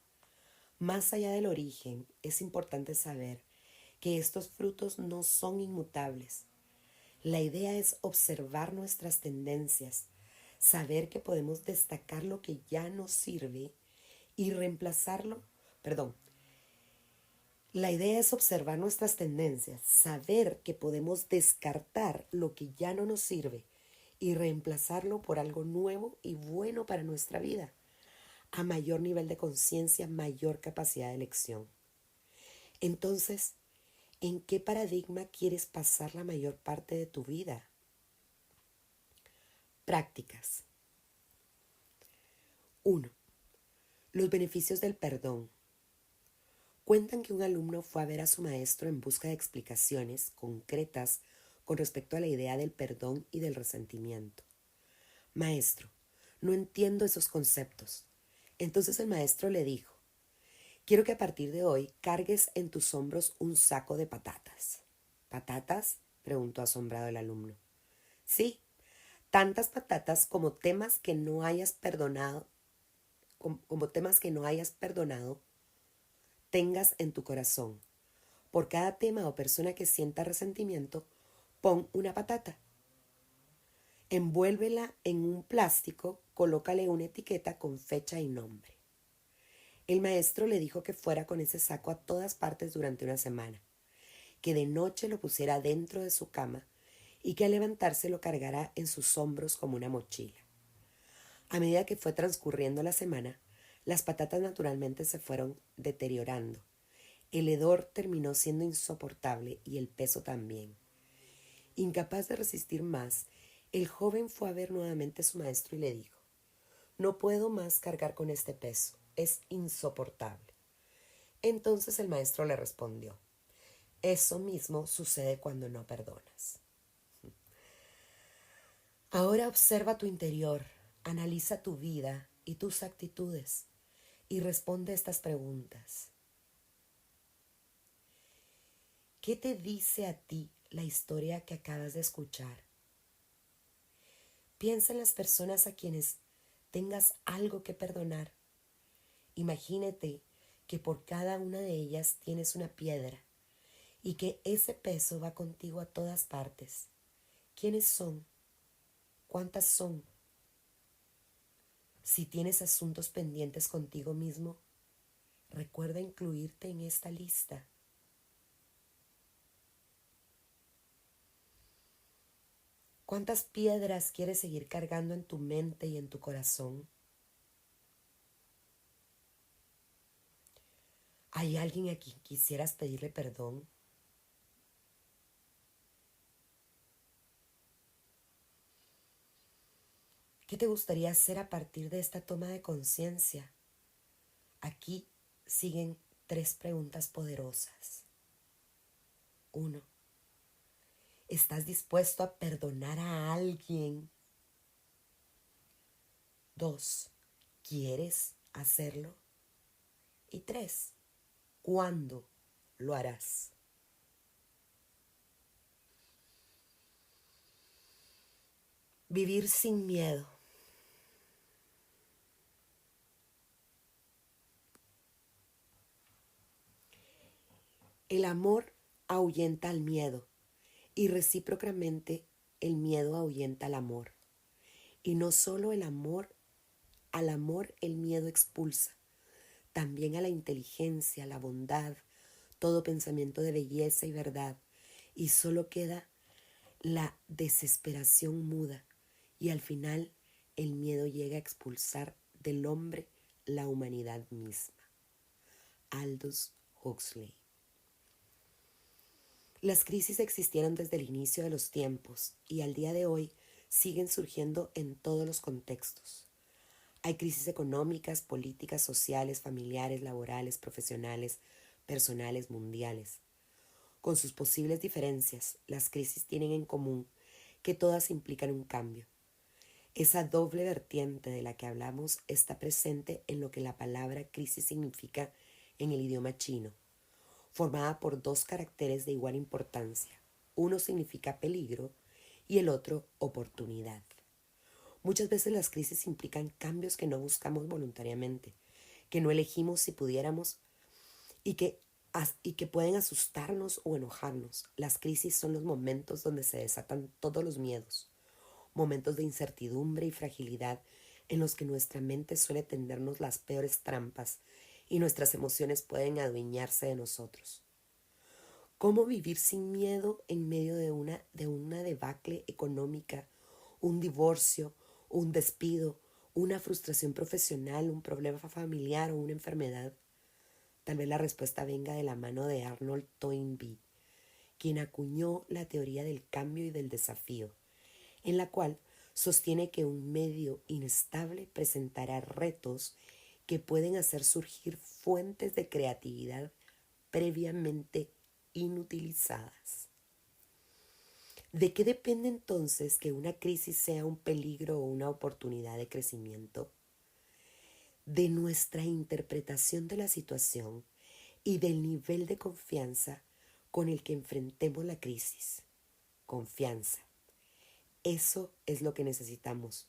Más allá del origen, es importante saber que estos frutos no son inmutables. La idea es observar nuestras tendencias, saber que podemos destacar lo que ya nos sirve y reemplazarlo, perdón. La idea es observar nuestras tendencias, saber que podemos descartar lo que ya no nos sirve y reemplazarlo por algo nuevo y bueno para nuestra vida. A mayor nivel de conciencia, mayor capacidad de elección. Entonces, ¿en qué paradigma quieres pasar la mayor parte de tu vida? Prácticas. 1. Los beneficios del perdón. Cuentan que un alumno fue a ver a su maestro en busca de explicaciones concretas con respecto a la idea del perdón y del resentimiento. Maestro, no entiendo esos conceptos. Entonces el maestro le dijo: quiero que a partir de hoy cargues en tus hombros un saco de patatas. ¿Patatas?, preguntó asombrado el alumno. Sí, tantas patatas como temas que no hayas perdonado, como temas que no hayas perdonado tengas en tu corazón. Por cada tema o persona que sienta resentimiento, pon una patata. Envuélvela en un plástico, colócale una etiqueta con fecha y nombre. El maestro le dijo que fuera con ese saco a todas partes durante una semana, que de noche lo pusiera dentro de su cama y que al levantarse lo cargara en sus hombros como una mochila. A medida que fue transcurriendo la semana, las patatas naturalmente se fueron deteriorando. El hedor terminó siendo insoportable y el peso también. Incapaz de resistir más, el joven fue a ver nuevamente a su maestro y le dijo: no puedo más cargar con este peso, es insoportable. Entonces el maestro le respondió: eso mismo sucede cuando no perdonas. Ahora observa tu interior, analiza tu vida y tus actitudes y responde estas preguntas. ¿Qué te dice a ti la historia que acabas de escuchar? Piensa en las personas a quienes tengas algo que perdonar. Imagínate que por cada una de ellas tienes una piedra y que ese peso va contigo a todas partes. ¿Quiénes son? ¿Cuántas son? Si tienes asuntos pendientes contigo mismo, recuerda incluirte en esta lista. ¿Cuántas piedras quieres seguir cargando en tu mente y en tu corazón? ¿Hay alguien a quien quisieras pedirle perdón? ¿Qué te gustaría hacer a partir de esta toma de conciencia? Aquí siguen 3 preguntas poderosas. 1. ¿Estás dispuesto a perdonar a alguien? 2. ¿Quieres hacerlo? Y 3. ¿Cuándo lo harás? Vivir sin miedo. El amor ahuyenta al miedo y recíprocamente el miedo ahuyenta al amor. Y no solo al amor el miedo expulsa, también a la inteligencia, la bondad, todo pensamiento de belleza y verdad, y solo queda la desesperación muda, y al final el miedo llega a expulsar del hombre la humanidad misma. Aldous Huxley. Las crisis existieron desde el inicio de los tiempos y al día de hoy siguen surgiendo en todos los contextos. Hay crisis económicas, políticas, sociales, familiares, laborales, profesionales, personales, mundiales. Con sus posibles diferencias, las crisis tienen en común que todas implican un cambio. Esa doble vertiente de la que hablamos está presente en lo que la palabra crisis significa en el idioma chino, formada por dos caracteres de igual importancia. Uno significa peligro y el otro oportunidad. Muchas veces las crisis implican cambios que no buscamos voluntariamente, que no elegimos si pudiéramos y que pueden asustarnos o enojarnos. Las crisis son los momentos donde se desatan todos los miedos, momentos de incertidumbre y fragilidad en los que nuestra mente suele tendernos las peores trampas y nuestras emociones pueden adueñarse de nosotros. ¿Cómo vivir sin miedo en medio de una debacle económica, un divorcio, un despido, una frustración profesional, un problema familiar o una enfermedad? Tal vez la respuesta venga de la mano de Arnold Toynbee, quien acuñó la teoría del cambio y del desafío, en la cual sostiene que un medio inestable presentará retos que pueden hacer surgir fuentes de creatividad previamente inutilizadas. ¿De qué depende entonces que una crisis sea un peligro o una oportunidad de crecimiento? De nuestra interpretación de la situación y del nivel de confianza con el que enfrentemos la crisis. Confianza. Eso es lo que necesitamos,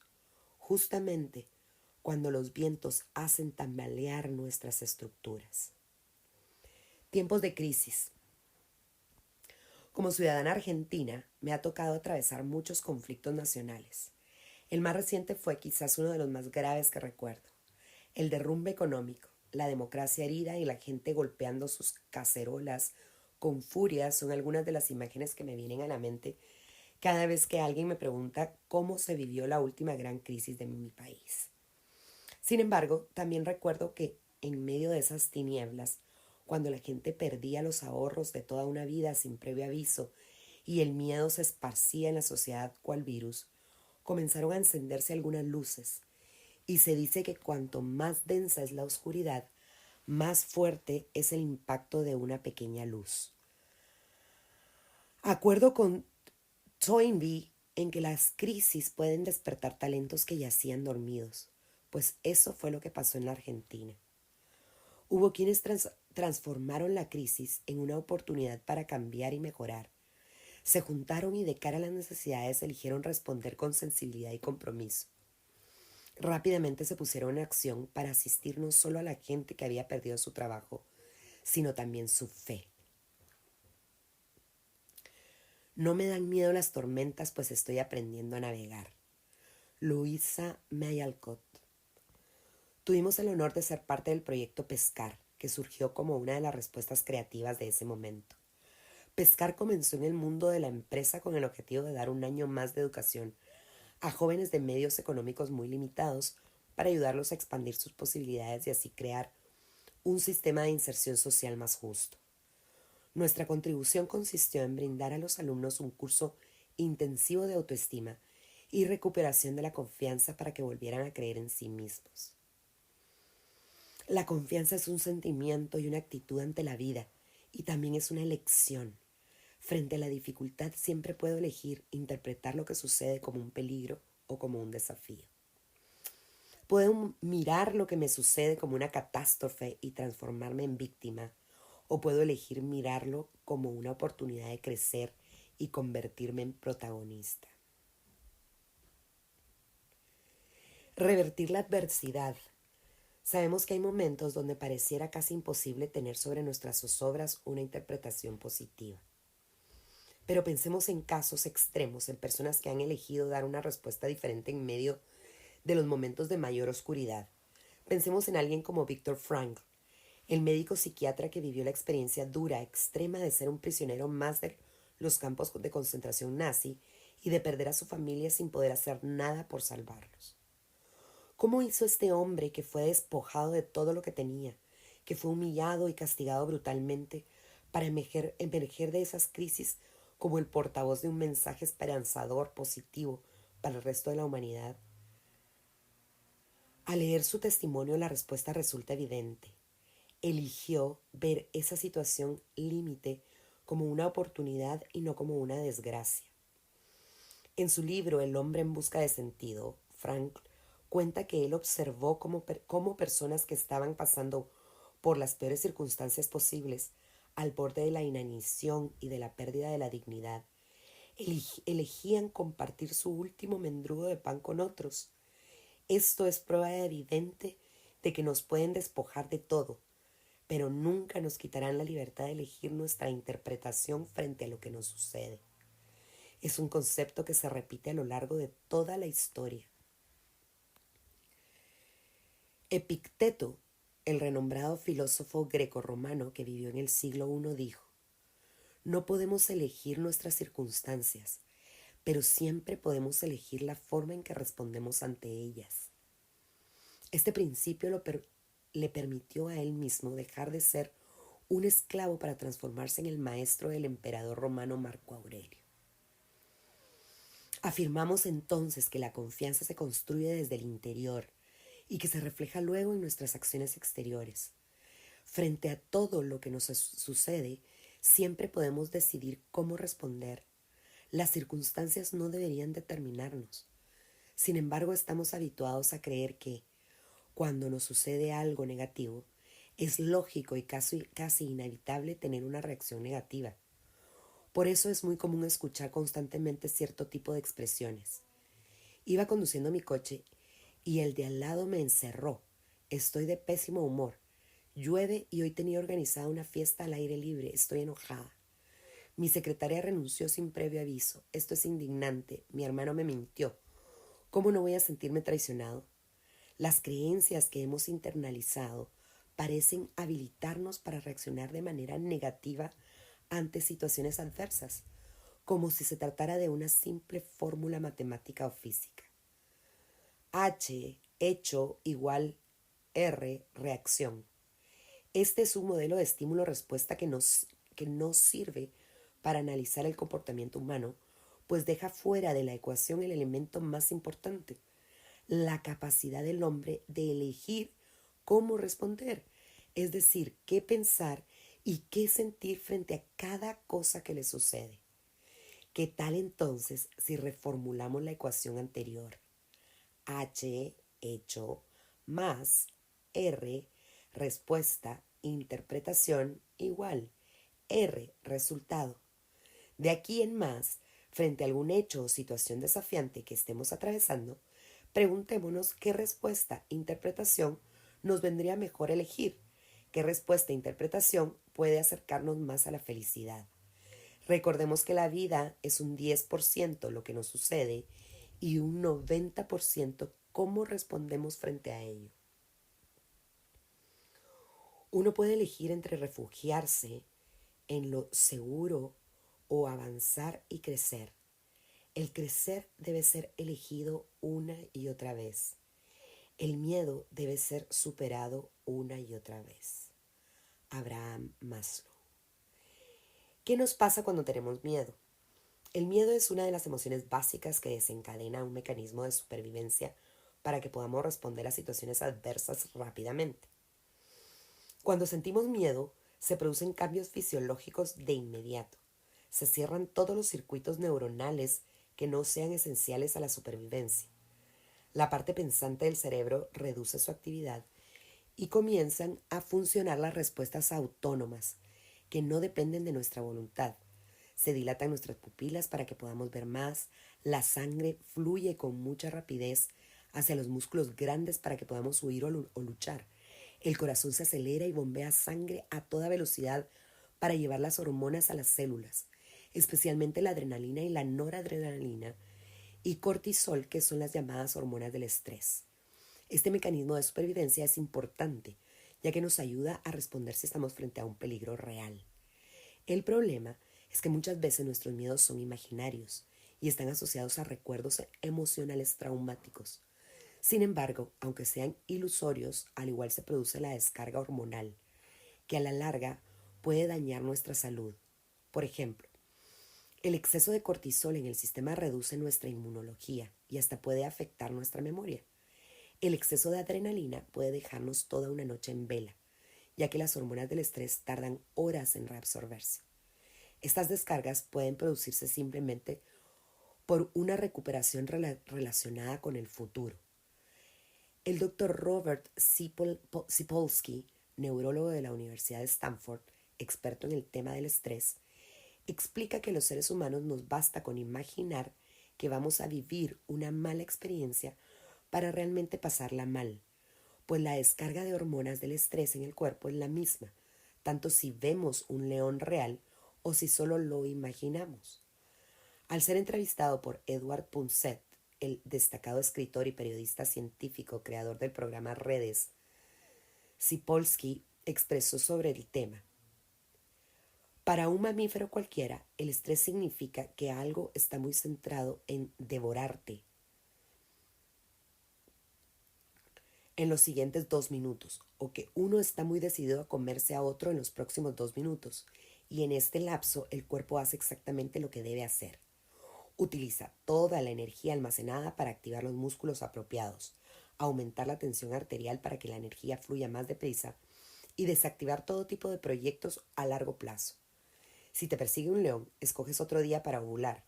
justamente cuando los vientos hacen tambalear nuestras estructuras. Tiempos de crisis. Como ciudadana argentina, me ha tocado atravesar muchos conflictos nacionales. El más reciente fue quizás uno de los más graves que recuerdo. El derrumbe económico, la democracia herida y la gente golpeando sus cacerolas con furia son algunas de las imágenes que me vienen a la mente cada vez que alguien me pregunta cómo se vivió la última gran crisis de mi país. Sin embargo, también recuerdo que en medio de esas tinieblas, cuando la gente perdía los ahorros de toda una vida sin previo aviso y el miedo se esparcía en la sociedad cual virus, comenzaron a encenderse algunas luces. Y se dice que cuanto más densa es la oscuridad, más fuerte es el impacto de una pequeña luz. Acuerdo con Toynbee en que las crisis pueden despertar talentos que yacían dormidos, pues eso fue lo que pasó en la Argentina. Hubo quienes transformaron la crisis en una oportunidad para cambiar y mejorar. Se juntaron y de cara a las necesidades eligieron responder con sensibilidad y compromiso. Rápidamente se pusieron en acción para asistir no solo a la gente que había perdido su trabajo, sino también su fe. No me dan miedo las tormentas, pues estoy aprendiendo a navegar. Louisa May Alcott. Tuvimos el honor de ser parte del proyecto Pescar, que surgió como una de las respuestas creativas de ese momento. Pescar comenzó en el mundo de la empresa con el objetivo de dar un año más de educación a jóvenes de medios económicos muy limitados para ayudarlos a expandir sus posibilidades y así crear un sistema de inserción social más justo. Nuestra contribución consistió en brindar a los alumnos un curso intensivo de autoestima y recuperación de la confianza para que volvieran a creer en sí mismos. La confianza es un sentimiento y una actitud ante la vida y también es una elección. Frente a la dificultad siempre puedo elegir interpretar lo que sucede como un peligro o como un desafío. Puedo mirar lo que me sucede como una catástrofe y transformarme en víctima, o puedo elegir mirarlo como una oportunidad de crecer y convertirme en protagonista. Revertir la adversidad. Sabemos que hay momentos donde pareciera casi imposible tener sobre nuestras zozobras una interpretación positiva. Pero pensemos en casos extremos, en personas que han elegido dar una respuesta diferente en medio de los momentos de mayor oscuridad. Pensemos en alguien como Viktor Frankl, el médico psiquiatra que vivió la experiencia dura, extrema de ser un prisionero más de los campos de concentración nazi y de perder a su familia sin poder hacer nada por salvarlos. ¿Cómo hizo este hombre que fue despojado de todo lo que tenía, que fue humillado y castigado brutalmente, para emerger de esas crisis como el portavoz de un mensaje esperanzador, positivo, para el resto de la humanidad? Al leer su testimonio, la respuesta resulta evidente. Eligió ver esa situación límite como una oportunidad y no como una desgracia. En su libro El hombre en busca de sentido, Frankl cuenta que él observó cómo personas que estaban pasando por las peores circunstancias posibles, al borde de la inanición y de la pérdida de la dignidad, elegían compartir su último mendrugo de pan con otros. Esto es prueba evidente de que nos pueden despojar de todo, pero nunca nos quitarán la libertad de elegir nuestra interpretación frente a lo que nos sucede. Es un concepto que se repite a lo largo de toda la historia. Epicteto, el renombrado filósofo grecorromano que vivió en el siglo I, dijo: no podemos elegir nuestras circunstancias, pero siempre podemos elegir la forma en que respondemos ante ellas. Este principio le permitió a él mismo dejar de ser un esclavo para transformarse en el maestro del emperador romano Marco Aurelio. Afirmamos entonces que la confianza se construye desde el interior y que se refleja luego en nuestras acciones exteriores. Frente a todo lo que nos sucede, siempre podemos decidir cómo responder. Las circunstancias no deberían determinarnos. Sin embargo, estamos habituados a creer que, cuando nos sucede algo negativo, es lógico y casi inevitable tener una reacción negativa. Por eso es muy común escuchar constantemente cierto tipo de expresiones. Iba conduciendo mi coche y el de al lado me encerró. Estoy de pésimo humor. Llueve y hoy tenía organizada una fiesta al aire libre. Estoy enojada. Mi secretaria renunció sin previo aviso. Esto es indignante. Mi hermano me mintió. ¿Cómo no voy a sentirme traicionado? Las creencias que hemos internalizado parecen habilitarnos para reaccionar de manera negativa ante situaciones adversas, como si se tratara de una simple fórmula matemática o física. H, hecho, igual R, reacción. Este es un modelo de estímulo-respuesta que no sirve para analizar el comportamiento humano, pues deja fuera de la ecuación el elemento más importante: la capacidad del hombre de elegir cómo responder, es decir, qué pensar y qué sentir frente a cada cosa que le sucede. ¿Qué tal entonces si reformulamos la ecuación anterior? H, hecho, más R, respuesta, interpretación, igual R, resultado. De aquí en más, frente a algún hecho o situación desafiante que estemos atravesando, preguntémonos qué respuesta, interpretación nos vendría mejor elegir, qué respuesta, interpretación puede acercarnos más a la felicidad. Recordemos que la vida es un 10% lo que nos sucede y un 90% cómo respondemos frente a ello. Uno puede elegir entre refugiarse en lo seguro o avanzar y crecer. El crecer debe ser elegido una y otra vez. El miedo debe ser superado una y otra vez. Abraham Maslow. ¿Qué nos pasa cuando tenemos miedo? El miedo es una de las emociones básicas que desencadena un mecanismo de supervivencia para que podamos responder a situaciones adversas rápidamente. Cuando sentimos miedo, se producen cambios fisiológicos de inmediato. Se cierran todos los circuitos neuronales que no sean esenciales a la supervivencia. La parte pensante del cerebro reduce su actividad y comienzan a funcionar las respuestas autónomas, que no dependen de nuestra voluntad. Se dilatan nuestras pupilas para que podamos ver más, la sangre fluye con mucha rapidez hacia los músculos grandes para que podamos huir o luchar. El corazón se acelera y bombea sangre a toda velocidad para llevar las hormonas a las células, especialmente la adrenalina y la noradrenalina y cortisol, que son las llamadas hormonas del estrés. Este mecanismo de supervivencia es importante, ya que nos ayuda a responder si estamos frente a un peligro real. El problema es que muchas veces nuestros miedos son imaginarios y están asociados a recuerdos emocionales traumáticos. Sin embargo, aunque sean ilusorios, al igual se produce la descarga hormonal, que a la larga puede dañar nuestra salud. Por ejemplo, el exceso de cortisol en el sistema reduce nuestra inmunología y hasta puede afectar nuestra memoria. El exceso de adrenalina puede dejarnos toda una noche en vela, ya que las hormonas del estrés tardan horas en reabsorberse. Estas descargas pueden producirse simplemente por una recuperación relacionada con el futuro. El doctor Robert Sapolsky, neurólogo de la Universidad de Stanford, experto en el tema del estrés, explica que los seres humanos nos basta con imaginar que vamos a vivir una mala experiencia para realmente pasarla mal, pues la descarga de hormonas del estrés en el cuerpo es la misma, tanto si vemos un león real o si solo lo imaginamos. Al ser entrevistado por Edward Punset, el destacado escritor y periodista científico creador del programa Redes, Sapolsky expresó sobre el tema: para un mamífero cualquiera, el estrés significa que algo está muy centrado en devorarte en los siguientes 2 minutos, o que uno está muy decidido a comerse a otro en los próximos 2 minutos, y en este lapso el cuerpo hace exactamente lo que debe hacer. Utiliza toda la energía almacenada para activar los músculos apropiados, aumentar la tensión arterial para que la energía fluya más deprisa y desactivar todo tipo de proyectos a largo plazo. Si te persigue un león, escoges otro día para ovular,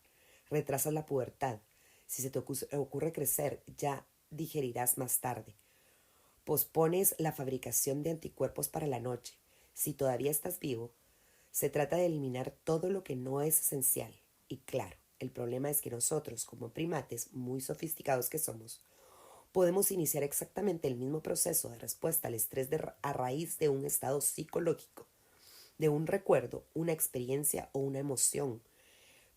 retrasas la pubertad. Si se te ocurre crecer, ya digerirás más tarde. Pospones la fabricación de anticuerpos para la noche. Si todavía estás vivo, se trata de eliminar todo lo que no es esencial. Y claro, el problema es que nosotros, como primates muy sofisticados que somos, podemos iniciar exactamente el mismo proceso de respuesta al estrés a raíz de un estado psicológico, de un recuerdo, una experiencia o una emoción,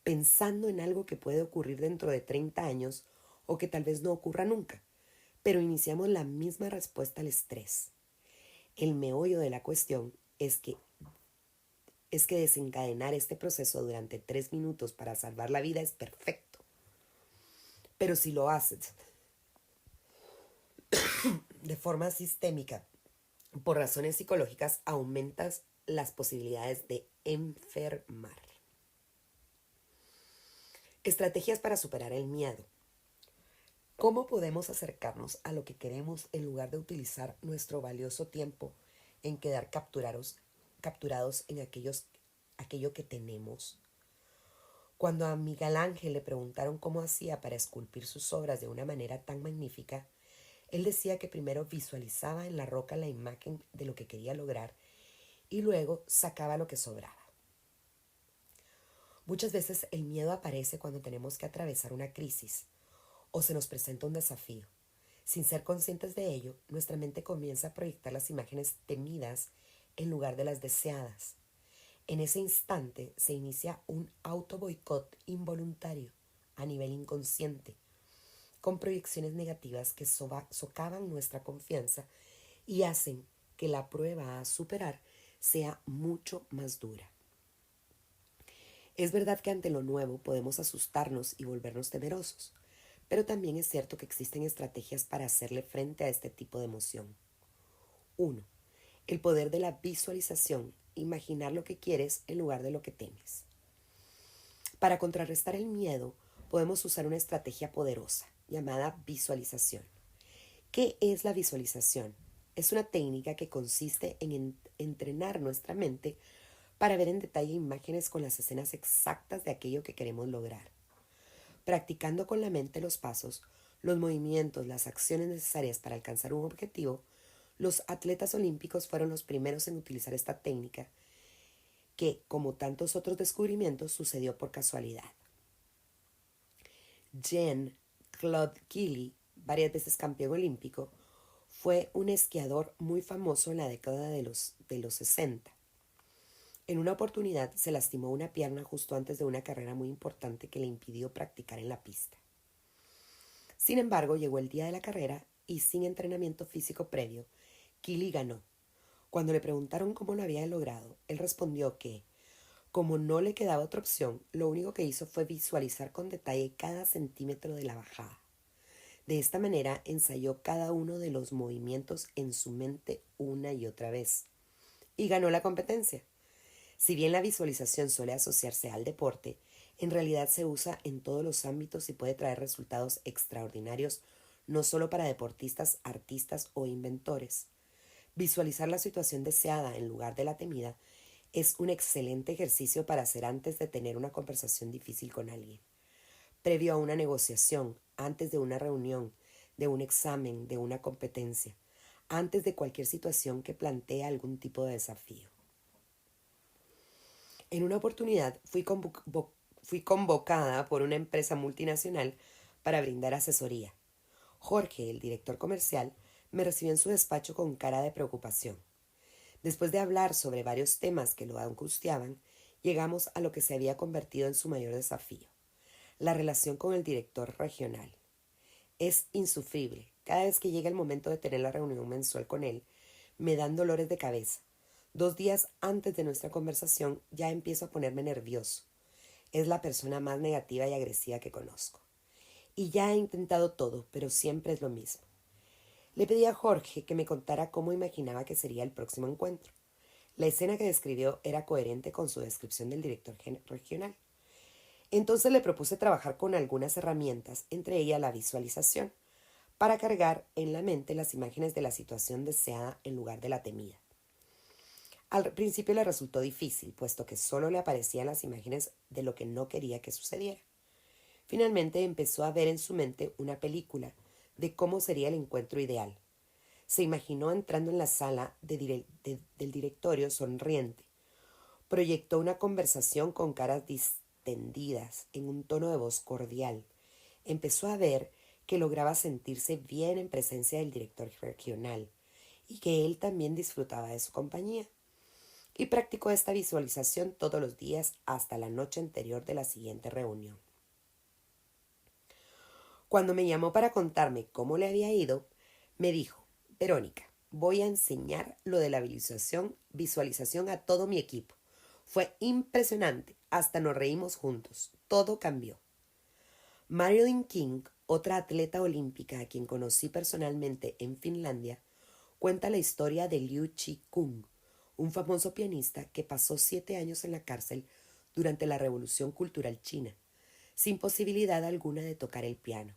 pensando en algo que puede ocurrir dentro de 30 años o que tal vez no ocurra nunca, pero iniciamos la misma respuesta al estrés. El meollo de la cuestión es que desencadenar este proceso durante 3 minutos para salvar la vida es perfecto. Pero si lo haces de forma sistémica, por razones psicológicas, aumentas las posibilidades de enfermar. Estrategias para superar el miedo. ¿Cómo podemos acercarnos a lo que queremos en lugar de utilizar nuestro valioso tiempo en quedar capturados en aquello que tenemos? Cuando a Miguel Ángel le preguntaron cómo hacía para esculpir sus obras de una manera tan magnífica, él decía que primero visualizaba en la roca la imagen de lo que quería lograr y luego sacaba lo que sobraba. Muchas veces el miedo aparece cuando tenemos que atravesar una crisis o se nos presenta un desafío. Sin ser conscientes de ello, nuestra mente comienza a proyectar las imágenes temidas en lugar de las deseadas. En ese instante se inicia un auto-boicot involuntario a nivel inconsciente, con proyecciones negativas que socavan nuestra confianza y hacen que la prueba a superar sea mucho más dura. Es verdad que ante lo nuevo podemos asustarnos y volvernos temerosos, pero también es cierto que existen estrategias para hacerle frente a este tipo de emoción. 1. El poder de la visualización, imaginar lo que quieres en lugar de lo que temes. Para contrarrestar el miedo, podemos usar una estrategia poderosa llamada visualización. ¿Qué es la visualización? Es una técnica que consiste en entrenar nuestra mente para ver en detalle imágenes con las escenas exactas de aquello que queremos lograr. Practicando con la mente los pasos, los movimientos, las acciones necesarias para alcanzar un objetivo, los atletas olímpicos fueron los primeros en utilizar esta técnica, que, como tantos otros descubrimientos, sucedió por casualidad. Jean-Claude Killy, varias veces campeón olímpico, fue un esquiador muy famoso en la década de los 60. En una oportunidad se lastimó una pierna justo antes de una carrera muy importante que le impidió practicar en la pista. Sin embargo, llegó el día de la carrera y sin entrenamiento físico previo, Kili ganó. Cuando le preguntaron cómo lo había logrado, él respondió que, como no le quedaba otra opción, lo único que hizo fue visualizar con detalle cada centímetro de la bajada. De esta manera ensayó cada uno de los movimientos en su mente una y otra vez. Y ganó la competencia. Si bien la visualización suele asociarse al deporte, en realidad se usa en todos los ámbitos y puede traer resultados extraordinarios, no solo para deportistas, artistas o inventores. Visualizar la situación deseada en lugar de la temida es un excelente ejercicio para hacer antes de tener una conversación difícil con alguien, previo a una negociación, antes de una reunión, de un examen, de una competencia, antes de cualquier situación que plantee algún tipo de desafío. En una oportunidad fui convocada por una empresa multinacional para brindar asesoría. Jorge, el director comercial, me recibió en su despacho con cara de preocupación. Después de hablar sobre varios temas que lo angustiaban, llegamos a lo que se había convertido en su mayor desafío: la relación con el director regional. Es insufrible. Cada vez que llega el momento de tener la reunión mensual con él, me dan dolores de cabeza. 2 días antes de nuestra conversación ya empiezo a ponerme nervioso. Es la persona más negativa y agresiva que conozco. Y ya he intentado todo, pero siempre es lo mismo. Le pedí a Jorge que me contara cómo imaginaba que sería el próximo encuentro. La escena que describió era coherente con su descripción del director regional. Entonces le propuse trabajar con algunas herramientas, entre ellas la visualización, para cargar en la mente las imágenes de la situación deseada en lugar de la temida. Al principio le resultó difícil, puesto que solo le aparecían las imágenes de lo que no quería que sucediera. Finalmente empezó a ver en su mente una película de cómo sería el encuentro ideal. Se imaginó entrando en la sala del directorio sonriente. Proyectó una conversación con caras distendidas, en un tono de voz cordial. Empezó a ver que lograba sentirse bien en presencia del director regional y que él también disfrutaba de su compañía. Y practicó esta visualización todos los días hasta la noche anterior de la siguiente reunión. Cuando me llamó para contarme cómo le había ido, me dijo: Verónica, voy a enseñar lo de la visualización a todo mi equipo. Fue impresionante, hasta nos reímos juntos, todo cambió. Marilyn King, otra atleta olímpica a quien conocí personalmente en Finlandia, cuenta la historia de Liu Chi-kung, un famoso pianista que pasó 7 años en la cárcel durante la Revolución Cultural China, sin posibilidad alguna de tocar el piano.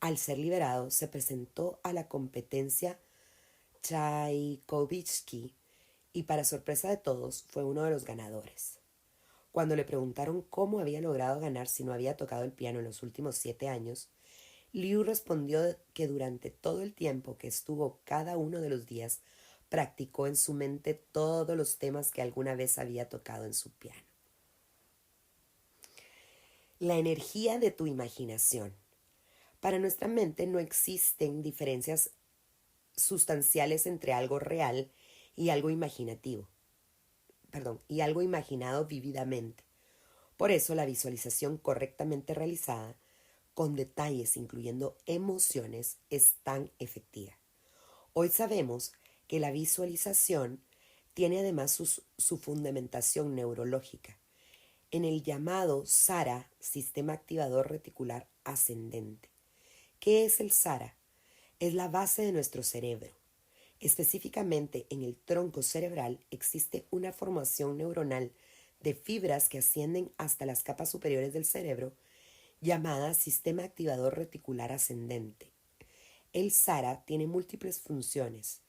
Al ser liberado, se presentó a la competencia Tchaikovsky y, para sorpresa de todos, fue uno de los ganadores. Cuando le preguntaron cómo había logrado ganar si no había tocado el piano en los últimos 7 años, Liu respondió que durante todo el tiempo que estuvo cada uno de los días, practicó en su mente todos los temas que alguna vez había tocado en su piano. La energía de tu imaginación. Para nuestra mente no existen diferencias sustanciales entre algo real y algo imaginativo. Y algo imaginado vívidamente. Por eso la visualización correctamente realizada, con detalles incluyendo emociones, es tan efectiva. Hoy sabemos que la visualización tiene además su fundamentación neurológica en el llamado SARA, Sistema Activador Reticular Ascendente. ¿Qué es el SARA? Es la base de nuestro cerebro. Específicamente en el tronco cerebral existe una formación neuronal de fibras que ascienden hasta las capas superiores del cerebro, llamada Sistema Activador Reticular Ascendente. El SARA tiene múltiples funciones.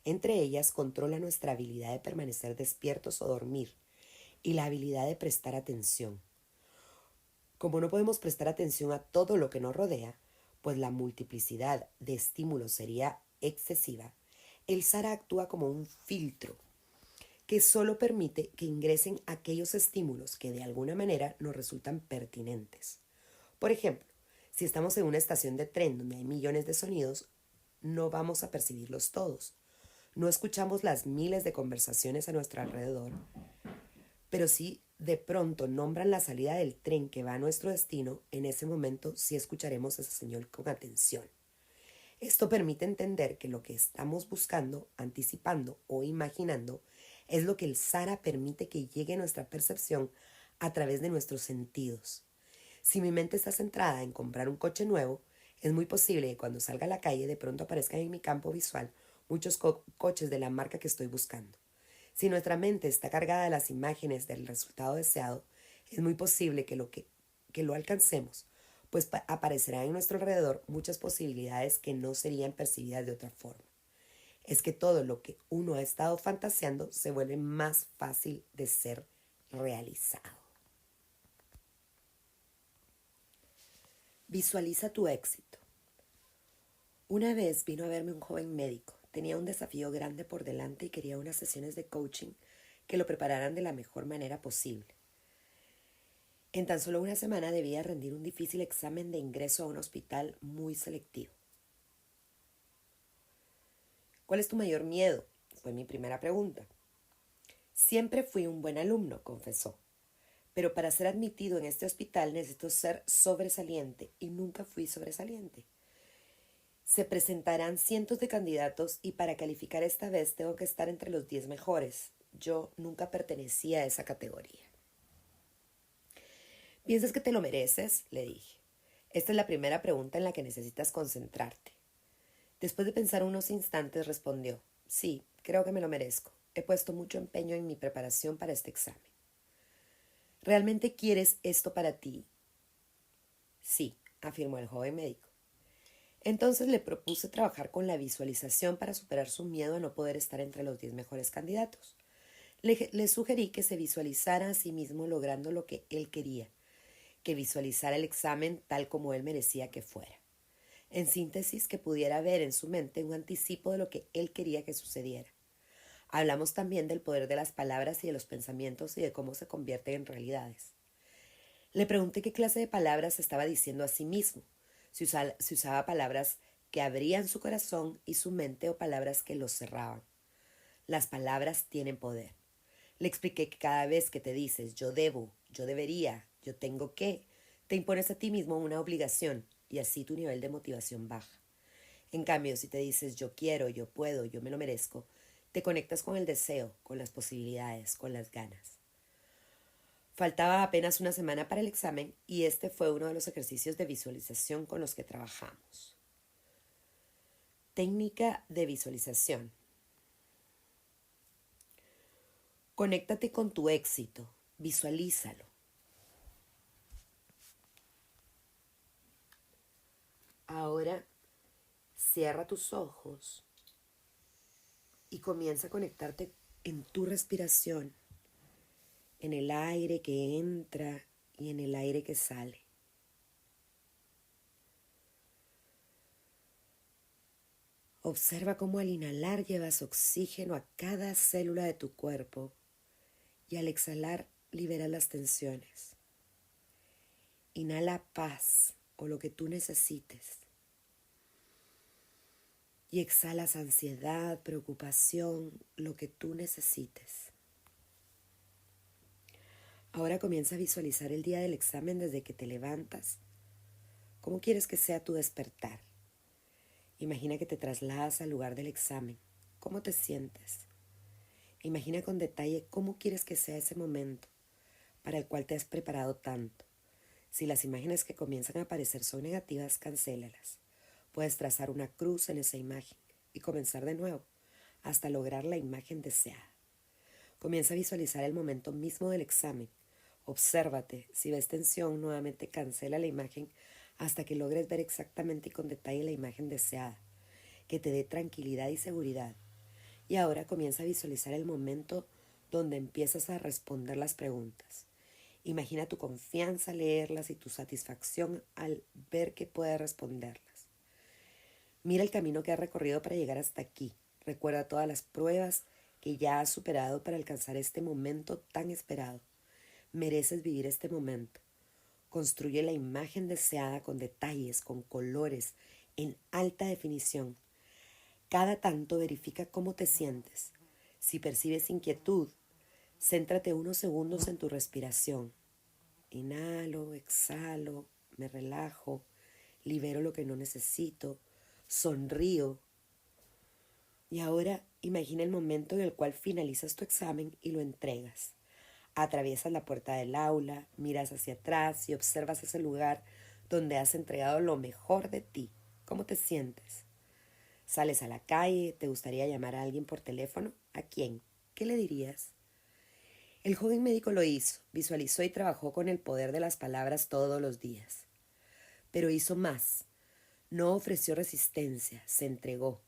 Entre ellas controla nuestra habilidad de permanecer despiertos o dormir y la habilidad de prestar atención. Como no podemos prestar atención a todo lo que nos rodea, pues la multiplicidad de estímulos sería excesiva, el SARA actúa como un filtro que solo permite que ingresen aquellos estímulos que de alguna manera nos resultan pertinentes. Por ejemplo, si estamos en una estación de tren donde hay millones de sonidos, no vamos a percibirlos todos. No escuchamos las miles de conversaciones a nuestro alrededor, pero si de pronto nombran la salida del tren que va a nuestro destino, en ese momento sí escucharemos ese señal con atención. Esto permite entender que lo que estamos buscando, anticipando o imaginando es lo que el Sara permite que llegue a nuestra percepción a través de nuestros sentidos. Si mi mente está centrada en comprar un coche nuevo, es muy posible que cuando salga a la calle de pronto aparezcan en mi campo visual muchos coches de la marca que estoy buscando. Si nuestra mente está cargada de las imágenes del resultado deseado, es muy posible que lo alcancemos, pues aparecerán en nuestro alrededor muchas posibilidades que no serían percibidas de otra forma. Es que todo lo que uno ha estado fantaseando se vuelve más fácil de ser realizado. Visualiza tu éxito. Una vez vino a verme un joven médico. Tenía un desafío grande por delante y quería unas sesiones de coaching que lo prepararan de la mejor manera posible. En tan solo una semana debía rendir un difícil examen de ingreso a un hospital muy selectivo. ¿Cuál es tu mayor miedo? Fue mi primera pregunta. Siempre fui un buen alumno, confesó, pero para ser admitido en este hospital necesito ser sobresaliente y nunca fui sobresaliente. Se presentarán cientos de candidatos y para calificar esta vez tengo que estar entre los 10 mejores. Yo nunca pertenecía a esa categoría. ¿Piensas que te lo mereces?, le dije. Esta es la primera pregunta en la que necesitas concentrarte. Después de pensar unos instantes respondió, sí, creo que me lo merezco. He puesto mucho empeño en mi preparación para este examen. ¿Realmente quieres esto para ti? Sí, afirmó el joven médico. Entonces le propuse trabajar con la visualización para superar su miedo a no poder estar entre los 10 mejores candidatos. Le sugerí que se visualizara a sí mismo logrando lo que él quería, que visualizara el examen tal como él merecía que fuera. En síntesis, que pudiera ver en su mente un anticipo de lo que él quería que sucediera. Hablamos también del poder de las palabras y de los pensamientos y de cómo se convierten en realidades. Le pregunté qué clase de palabras estaba diciendo a sí mismo, si usaba palabras que abrían su corazón y su mente o palabras que los cerraban. Las palabras tienen poder. Le expliqué que cada vez que te dices yo debo, yo debería, yo tengo que, te impones a ti mismo una obligación y así tu nivel de motivación baja. En cambio, si te dices yo quiero, yo puedo, yo me lo merezco, te conectas con el deseo, con las posibilidades, con las ganas. Faltaba apenas una semana para el examen y este fue uno de los ejercicios de visualización con los que trabajamos. Técnica de visualización. Conéctate con tu éxito, visualízalo. Ahora cierra tus ojos y comienza a conectarte en tu respiración, en el aire que entra y en el aire que sale. Observa cómo al inhalar llevas oxígeno a cada célula de tu cuerpo y al exhalar liberas las tensiones. Inhala paz o lo que tú necesites. Y exhalas ansiedad, preocupación, lo que tú necesites. Ahora comienza a visualizar el día del examen desde que te levantas. ¿Cómo quieres que sea tu despertar? Imagina que te trasladas al lugar del examen. ¿Cómo te sientes? Imagina con detalle cómo quieres que sea ese momento para el cual te has preparado tanto. Si las imágenes que comienzan a aparecer son negativas, cancélalas. Puedes trazar una cruz en esa imagen y comenzar de nuevo hasta lograr la imagen deseada. Comienza a visualizar el momento mismo del examen. Obsérvate. Si ves tensión, nuevamente cancela la imagen hasta que logres ver exactamente y con detalle la imagen deseada, que te dé tranquilidad y seguridad. Y ahora comienza a visualizar el momento donde empiezas a responder las preguntas. Imagina tu confianza al leerlas y tu satisfacción al ver que puedes responderlas. Mira el camino que has recorrido para llegar hasta aquí. Recuerda todas las pruebas que ya has superado para alcanzar este momento tan esperado. Mereces vivir este momento. Construye la imagen deseada con detalles, con colores, en alta definición. Cada tanto verifica cómo te sientes. Si percibes inquietud, céntrate unos segundos en tu respiración. Inhalo, exhalo, me relajo, libero lo que no necesito, sonrío. Y ahora imagina el momento en el cual finalizas tu examen y lo entregas. Atraviesas la puerta del aula, miras hacia atrás y observas ese lugar donde has entregado lo mejor de ti. ¿Cómo te sientes? Sales a la calle, ¿te gustaría llamar a alguien por teléfono? ¿A quién? ¿Qué le dirías? El joven médico lo hizo, visualizó y trabajó con el poder de las palabras todos los días. Pero hizo más. No ofreció resistencia, se entregó.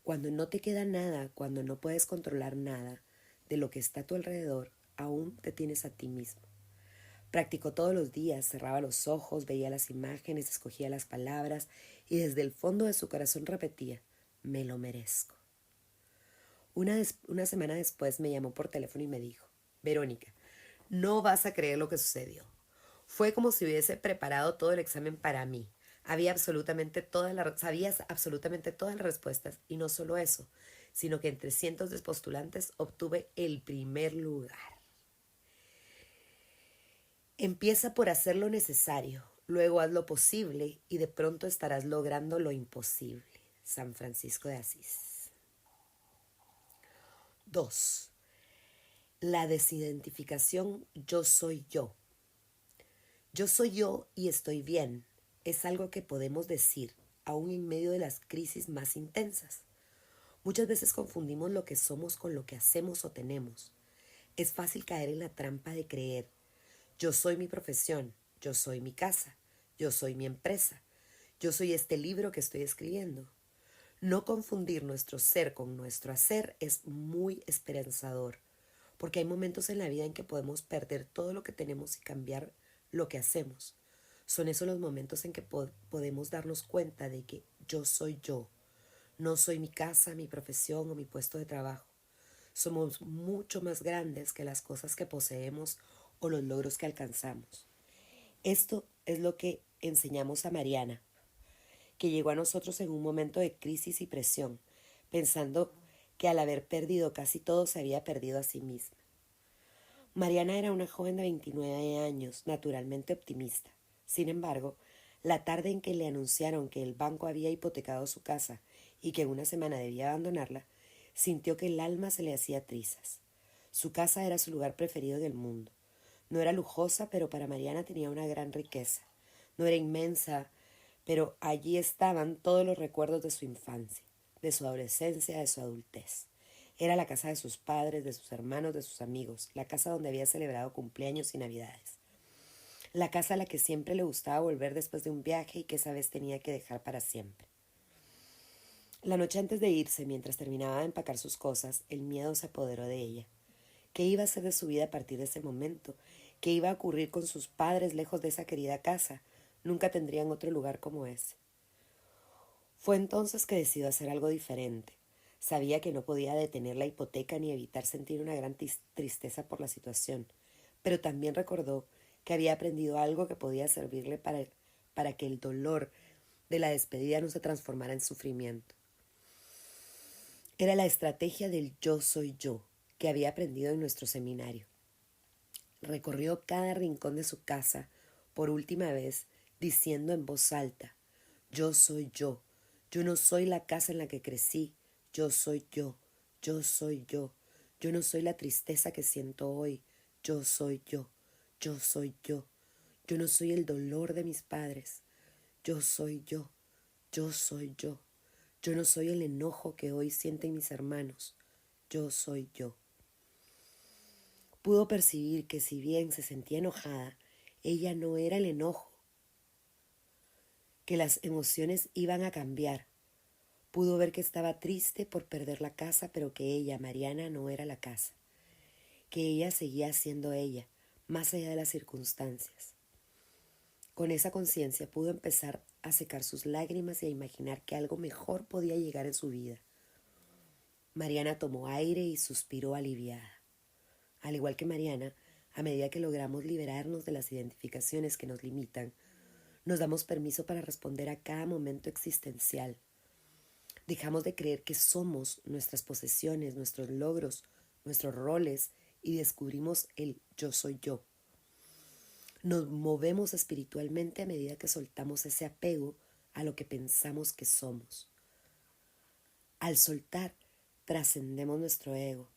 Cuando no te queda nada, cuando no puedes controlar nada de lo que está a tu alrededor, aún te tienes a ti mismo. Practicó todos los días, cerraba los ojos, veía las imágenes, escogía las palabras y desde el fondo de su corazón repetía, me lo merezco. Una semana después me llamó por teléfono y me dijo, Verónica, no vas a creer lo que sucedió. Fue como si hubiese preparado todo el examen para mí. Sabías absolutamente todas las respuestas y no solo eso, sino que entre cientos de postulantes obtuve el primer lugar. Empieza por hacer lo necesario, luego haz lo posible y de pronto estarás logrando lo imposible. San Francisco de Asís. 2. La desidentificación yo soy yo. Yo soy yo y estoy bien. Es algo que podemos decir, aún en medio de las crisis más intensas. Muchas veces confundimos lo que somos con lo que hacemos o tenemos. Es fácil caer en la trampa de creer, yo soy mi profesión, yo soy mi casa, yo soy mi empresa, yo soy este libro que estoy escribiendo. No confundir nuestro ser con nuestro hacer es muy esperanzador, porque hay momentos en la vida en que podemos perder todo lo que tenemos y cambiar lo que hacemos. Son esos los momentos en que podemos darnos cuenta de que yo soy yo, no soy mi casa, mi profesión o mi puesto de trabajo. Somos mucho más grandes que las cosas que poseemos o los logros que alcanzamos. Esto es lo que enseñamos a Mariana, que llegó a nosotros en un momento de crisis y presión, pensando que al haber perdido casi todo se había perdido a sí misma. Mariana era una joven de 29 años, naturalmente optimista. Sin embargo, la tarde en que le anunciaron que el banco había hipotecado su casa y que en una semana debía abandonarla, sintió que el alma se le hacía trizas. Su casa era su lugar preferido en el mundo. No era lujosa, pero para Mariana tenía una gran riqueza. No era inmensa, pero allí estaban todos los recuerdos de su infancia, de su adolescencia, de su adultez. Era la casa de sus padres, de sus hermanos, de sus amigos, la casa donde había celebrado cumpleaños y navidades. La casa a la que siempre le gustaba volver después de un viaje y que esa vez tenía que dejar para siempre. La noche antes de irse, mientras terminaba de empacar sus cosas, el miedo se apoderó de ella. ¿Qué iba a hacer de su vida a partir de ese momento? ¿Qué iba a ocurrir con sus padres lejos de esa querida casa? Nunca tendrían otro lugar como ese. Fue entonces que decidió hacer algo diferente. Sabía que no podía detener la hipoteca ni evitar sentir una gran tristeza por la situación, pero también recordó que había aprendido algo que podía servirle para que el dolor de la despedida no se transformara en sufrimiento. Era la estrategia del yo soy yo que había aprendido en nuestro seminario. Recorrió cada rincón de su casa por última vez diciendo en voz alta, yo soy yo, yo no soy la casa en la que crecí, yo soy yo, yo soy yo, yo no soy la tristeza que siento hoy, yo soy yo, yo soy yo, yo no soy el dolor de mis padres, yo soy yo, yo soy yo, yo no soy el enojo que hoy sienten mis hermanos, yo soy yo. Pudo percibir que si bien se sentía enojada, ella no era el enojo, que las emociones iban a cambiar. Pudo ver que estaba triste por perder la casa, pero que ella, Mariana, no era la casa, que ella seguía siendo ella, más allá de las circunstancias. Con esa conciencia pudo empezar a secar sus lágrimas y a imaginar que algo mejor podía llegar en su vida. Mariana tomó aire y suspiró aliviada. Al igual que Mariana, a medida que logramos liberarnos de las identificaciones que nos limitan, nos damos permiso para responder a cada momento existencial. Dejamos de creer que somos nuestras posesiones, nuestros logros, nuestros roles y descubrimos el yo soy yo. Nos movemos espiritualmente a medida que soltamos ese apego a lo que pensamos que somos. Al soltar, trascendemos nuestro ego,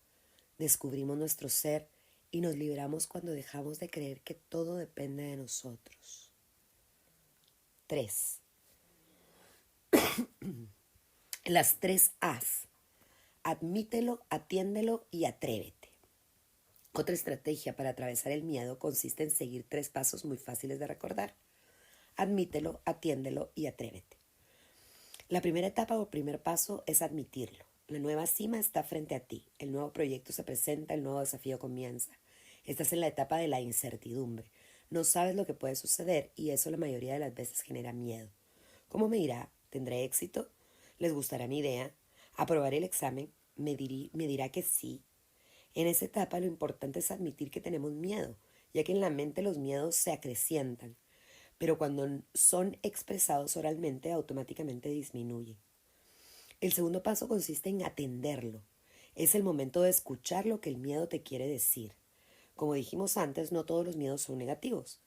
descubrimos nuestro ser y nos liberamos cuando dejamos de creer que todo depende de nosotros. 3. Las 3 A's. Admítelo, atiéndelo y atrévete. Otra estrategia para atravesar el miedo consiste en seguir 3 pasos muy fáciles de recordar. Admítelo, atiéndelo y atrévete. La primera etapa o primer paso es admitirlo. La nueva cima está frente a ti. El nuevo proyecto se presenta, el nuevo desafío comienza. Estás en la etapa de la incertidumbre. No sabes lo que puede suceder y eso la mayoría de las veces genera miedo. ¿Cómo me irá? ¿Tendré éxito? ¿Les gustará mi idea? ¿Aprobaré el examen? ¿Me dirá que sí? En esa etapa lo importante es admitir que tenemos miedo, ya que en la mente los miedos se acrecientan, pero cuando son expresados oralmente automáticamente disminuyen. El segundo paso consiste en atenderlo. Es el momento de escuchar lo que el miedo te quiere decir. Como dijimos antes, no todos los miedos son negativos.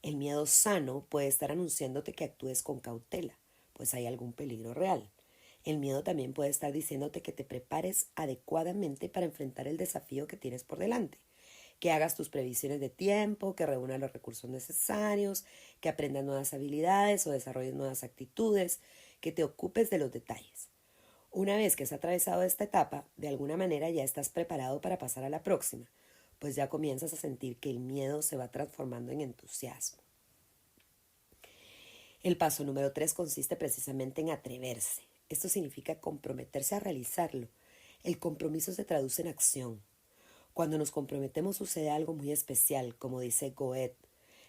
El miedo sano puede estar anunciándote que actúes con cautela, pues hay algún peligro real. El miedo también puede estar diciéndote que te prepares adecuadamente para enfrentar el desafío que tienes por delante, que hagas tus previsiones de tiempo, que reúnas los recursos necesarios, que aprendas nuevas habilidades o desarrolles nuevas actitudes, que te ocupes de los detalles. Una vez que has atravesado esta etapa, de alguna manera ya estás preparado para pasar a la próxima, pues ya comienzas a sentir que el miedo se va transformando en entusiasmo. El paso número 3 consiste precisamente en atreverse. Esto significa comprometerse a realizarlo. El compromiso se traduce en acción. Cuando nos comprometemos sucede algo muy especial, como dice Goethe.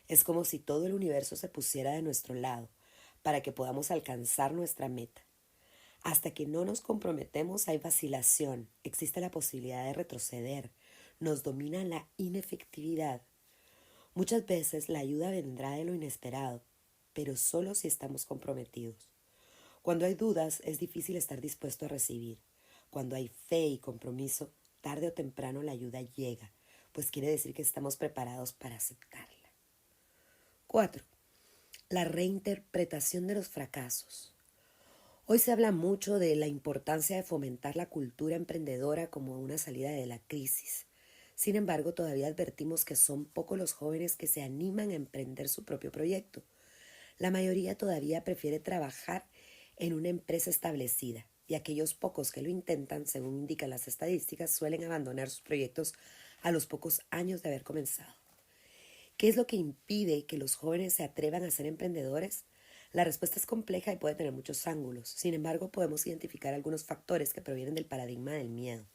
Es como si todo el universo se pusiera de nuestro lado para que podamos alcanzar nuestra meta. Hasta que no nos comprometemos hay vacilación, existe la posibilidad de retroceder, nos domina la inefectividad. Muchas veces la ayuda vendrá de lo inesperado, pero solo si estamos comprometidos. Cuando hay dudas es difícil estar dispuesto a recibir. Cuando hay fe y compromiso, tarde o temprano la ayuda llega, pues quiere decir que estamos preparados para aceptarla. 4. La reinterpretación de los fracasos. Hoy se habla mucho de la importancia de fomentar la cultura emprendedora como una salida de la crisis. Sin embargo, todavía advertimos que son pocos los jóvenes que se animan a emprender su propio proyecto. La mayoría todavía prefiere trabajar en una empresa establecida, y aquellos pocos que lo intentan, según indican las estadísticas, suelen abandonar sus proyectos a los pocos años de haber comenzado. ¿Qué es lo que impide que los jóvenes se atrevan a ser emprendedores? La respuesta es compleja y puede tener muchos ángulos. Sin embargo, podemos identificar algunos factores que provienen del paradigma del miedo,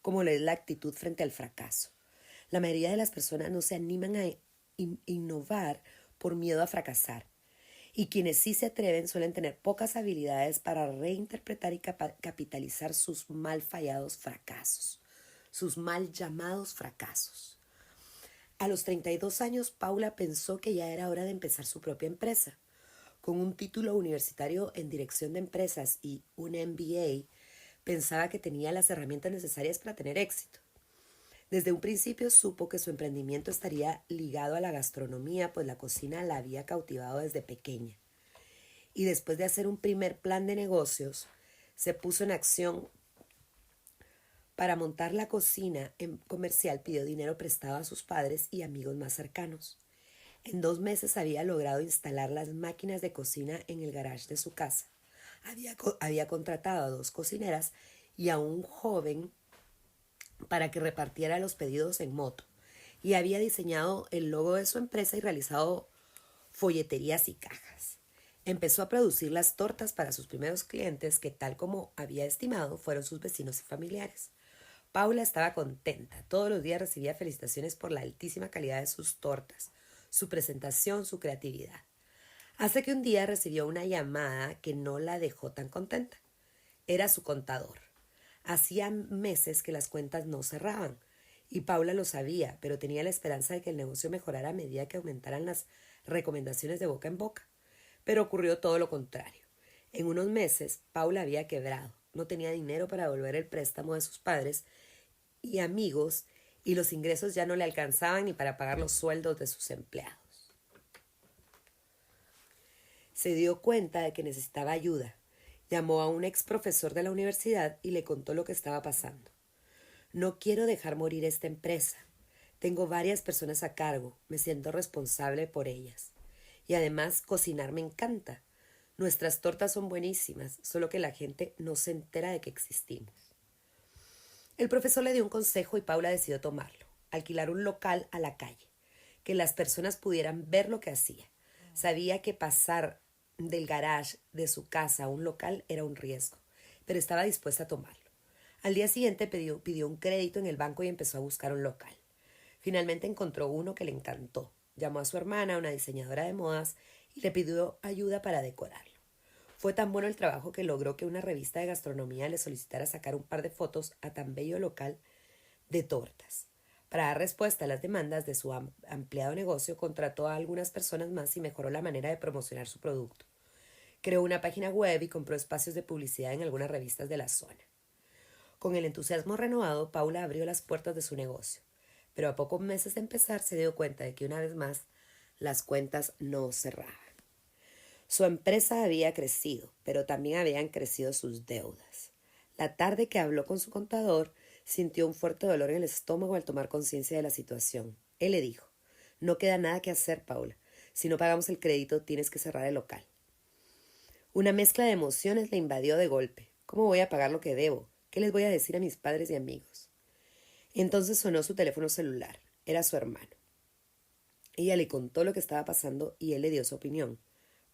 como lo es la actitud frente al fracaso. La mayoría de las personas no se animan a innovar por miedo a fracasar. Y quienes sí se atreven suelen tener pocas habilidades para reinterpretar y capitalizar sus mal fallados fracasos, sus mal llamados fracasos. A los 32 años, Paula pensó que ya era hora de empezar su propia empresa. Con un título universitario en dirección de empresas y un MBA, pensaba que tenía las herramientas necesarias para tener éxito. Desde un principio supo que su emprendimiento estaría ligado a la gastronomía, pues la cocina la había cautivado desde pequeña. Y después de hacer un primer plan de negocios, se puso en acción. Para montar la cocina comercial pidió dinero prestado a sus padres y amigos más cercanos. En 2 meses había logrado instalar las máquinas de cocina en el garage de su casa. Había contratado a 2 cocineras y a un joven para que repartiera los pedidos en moto. Y había diseñado el logo de su empresa y realizado folleterías y cajas. Empezó a producir las tortas para sus primeros clientes que, tal como había estimado, fueron sus vecinos y familiares. Paula estaba contenta. Todos los días recibía felicitaciones por la altísima calidad de sus tortas, su presentación, su creatividad. Hasta que un día recibió una llamada que no la dejó tan contenta. Era su contador. Hacía meses que las cuentas no cerraban, y Paula lo sabía, pero tenía la esperanza de que el negocio mejorara a medida que aumentaran las recomendaciones de boca en boca. Pero ocurrió todo lo contrario. En unos meses, Paula había quebrado. No tenía dinero para devolver el préstamo de sus padres y amigos, y los ingresos ya no le alcanzaban ni para pagar los sueldos de sus empleados. Se dio cuenta de que necesitaba ayuda. Llamó a un ex profesor de la universidad y le contó lo que estaba pasando. No quiero dejar morir esta empresa. Tengo varias personas a cargo. Me siento responsable por ellas. Y además, cocinar me encanta. Nuestras tortas son buenísimas, solo que la gente no se entera de que existimos. El profesor le dio un consejo y Paula decidió tomarlo. Alquilar un local a la calle, que las personas pudieran ver lo que hacía. Sabía que pasar del garage de su casa a un local era un riesgo, pero estaba dispuesta a tomarlo. Al día siguiente pidió un crédito en el banco y empezó a buscar un local. Finalmente encontró uno que le encantó. Llamó a su hermana, una diseñadora de modas, y le pidió ayuda para decorarlo. Fue tan bueno el trabajo que logró que una revista de gastronomía le solicitara sacar un par de fotos a tan bello local de tortas. Para dar respuesta a las demandas de su ampliado negocio, contrató a algunas personas más y mejoró la manera de promocionar su producto. Creó una página web y compró espacios de publicidad en algunas revistas de la zona. Con el entusiasmo renovado, Paula abrió las puertas de su negocio, pero a pocos meses de empezar se dio cuenta de que una vez más las cuentas no cerraban. Su empresa había crecido, pero también habían crecido sus deudas. La tarde que habló con su contador, sintió un fuerte dolor en el estómago al tomar conciencia de la situación. Él le dijo: no queda nada que hacer, Paula. Si no pagamos el crédito, tienes que cerrar el local. Una mezcla de emociones le invadió de golpe. ¿Cómo voy a pagar lo que debo? ¿Qué les voy a decir a mis padres y amigos? Entonces sonó su teléfono celular. Era su hermano. Ella le contó lo que estaba pasando y él le dio su opinión.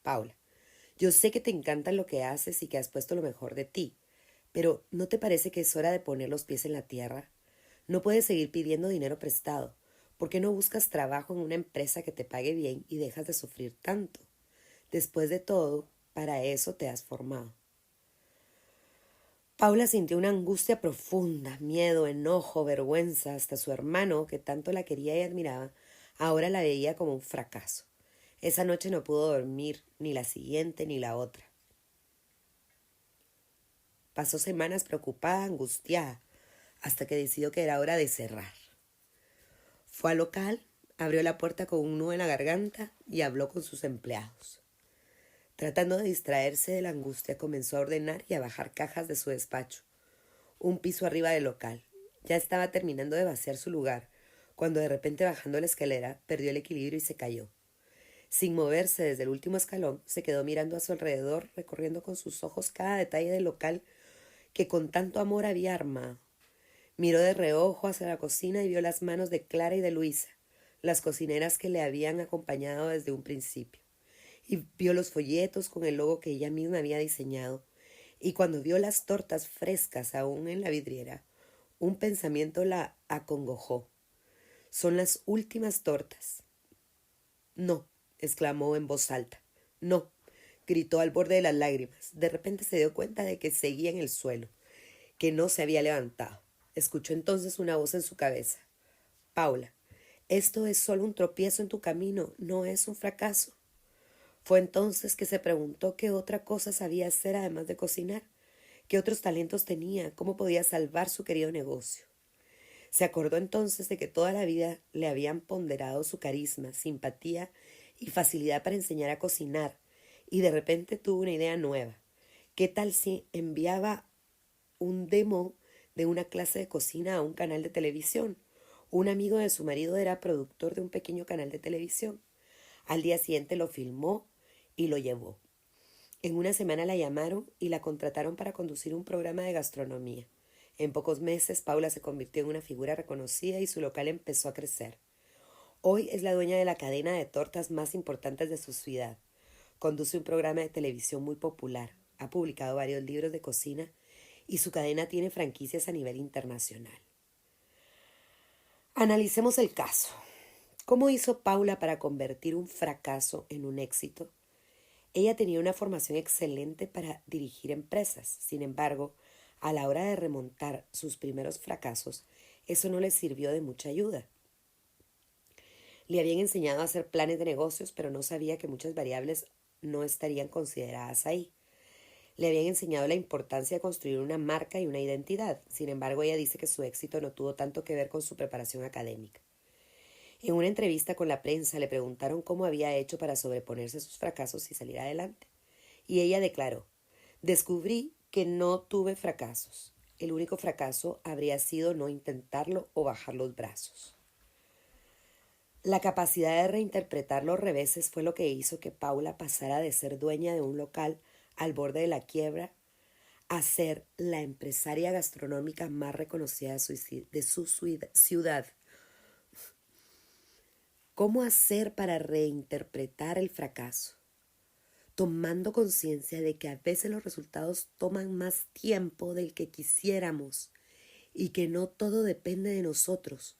Paula, yo sé que te encanta lo que haces y que has puesto lo mejor de ti, pero ¿no te parece que es hora de poner los pies en la tierra? No puedes seguir pidiendo dinero prestado. ¿Por qué no buscas trabajo en una empresa que te pague bien y dejas de sufrir tanto? Después de todo, para eso te has formado. Paula sintió una angustia profunda, miedo, enojo, vergüenza. Hasta su hermano, que tanto la quería y admiraba, ahora la veía como un fracaso. Esa noche no pudo dormir, ni la siguiente ni la otra. Pasó semanas preocupada, angustiada, hasta que decidió que era hora de cerrar. Fue al local, abrió la puerta con un nudo en la garganta y habló con sus empleados. Tratando de distraerse de la angustia, comenzó a ordenar y a bajar cajas de su despacho, un piso arriba del local. Ya estaba terminando de vaciar su lugar, cuando de repente, bajando la escalera, perdió el equilibrio y se cayó. Sin moverse desde el último escalón, se quedó mirando a su alrededor, recorriendo con sus ojos cada detalle del local que con tanto amor había armado. Miró de reojo hacia la cocina y vio las manos de Clara y de Luisa, las cocineras que le habían acompañado desde un principio. Y vio los folletos con el logo que ella misma había diseñado. Y cuando vio las tortas frescas aún en la vidriera, un pensamiento la acongojó. Son las últimas tortas. No, exclamó en voz alta. No, gritó al borde de las lágrimas. De repente se dio cuenta de que seguía en el suelo, que no se había levantado. Escuchó entonces una voz en su cabeza. Paula, esto es solo un tropiezo en tu camino, no es un fracaso. Fue entonces que se preguntó qué otra cosa sabía hacer además de cocinar, qué otros talentos tenía, cómo podía salvar su querido negocio. Se acordó entonces de que toda la vida le habían ponderado su carisma, simpatía y facilidad para enseñar a cocinar, y de repente tuvo una idea nueva. ¿Qué tal si enviaba un demo de una clase de cocina a un canal de televisión? Un amigo de su marido era productor de un pequeño canal de televisión. Al día siguiente lo filmó y lo llevó. En una semana la llamaron y la contrataron para conducir un programa de gastronomía. En pocos meses, Paula se convirtió en una figura reconocida y su local empezó a crecer. Hoy es la dueña de la cadena de tortas más importantes de su ciudad. Conduce un programa de televisión muy popular. Ha publicado varios libros de cocina y su cadena tiene franquicias a nivel internacional. Analicemos el caso. ¿Cómo hizo Paula para convertir un fracaso en un éxito? Ella tenía una formación excelente para dirigir empresas. Sin embargo, a la hora de remontar sus primeros fracasos, eso no le sirvió de mucha ayuda. Le habían enseñado a hacer planes de negocios, pero no sabía que muchas variables no estarían consideradas ahí. Le habían enseñado la importancia de construir una marca y una identidad. Sin embargo, ella dice que su éxito no tuvo tanto que ver con su preparación académica. En una entrevista con la prensa le preguntaron cómo había hecho para sobreponerse a sus fracasos y salir adelante. Y ella declaró: descubrí que no tuve fracasos. El único fracaso habría sido no intentarlo o bajar los brazos. La capacidad de reinterpretar los reveses fue lo que hizo que Paula pasara de ser dueña de un local al borde de la quiebra a ser la empresaria gastronómica más reconocida de su ciudad. ¿Cómo hacer para reinterpretar el fracaso? Tomando conciencia de que a veces los resultados toman más tiempo del que quisiéramos y que no todo depende de nosotros,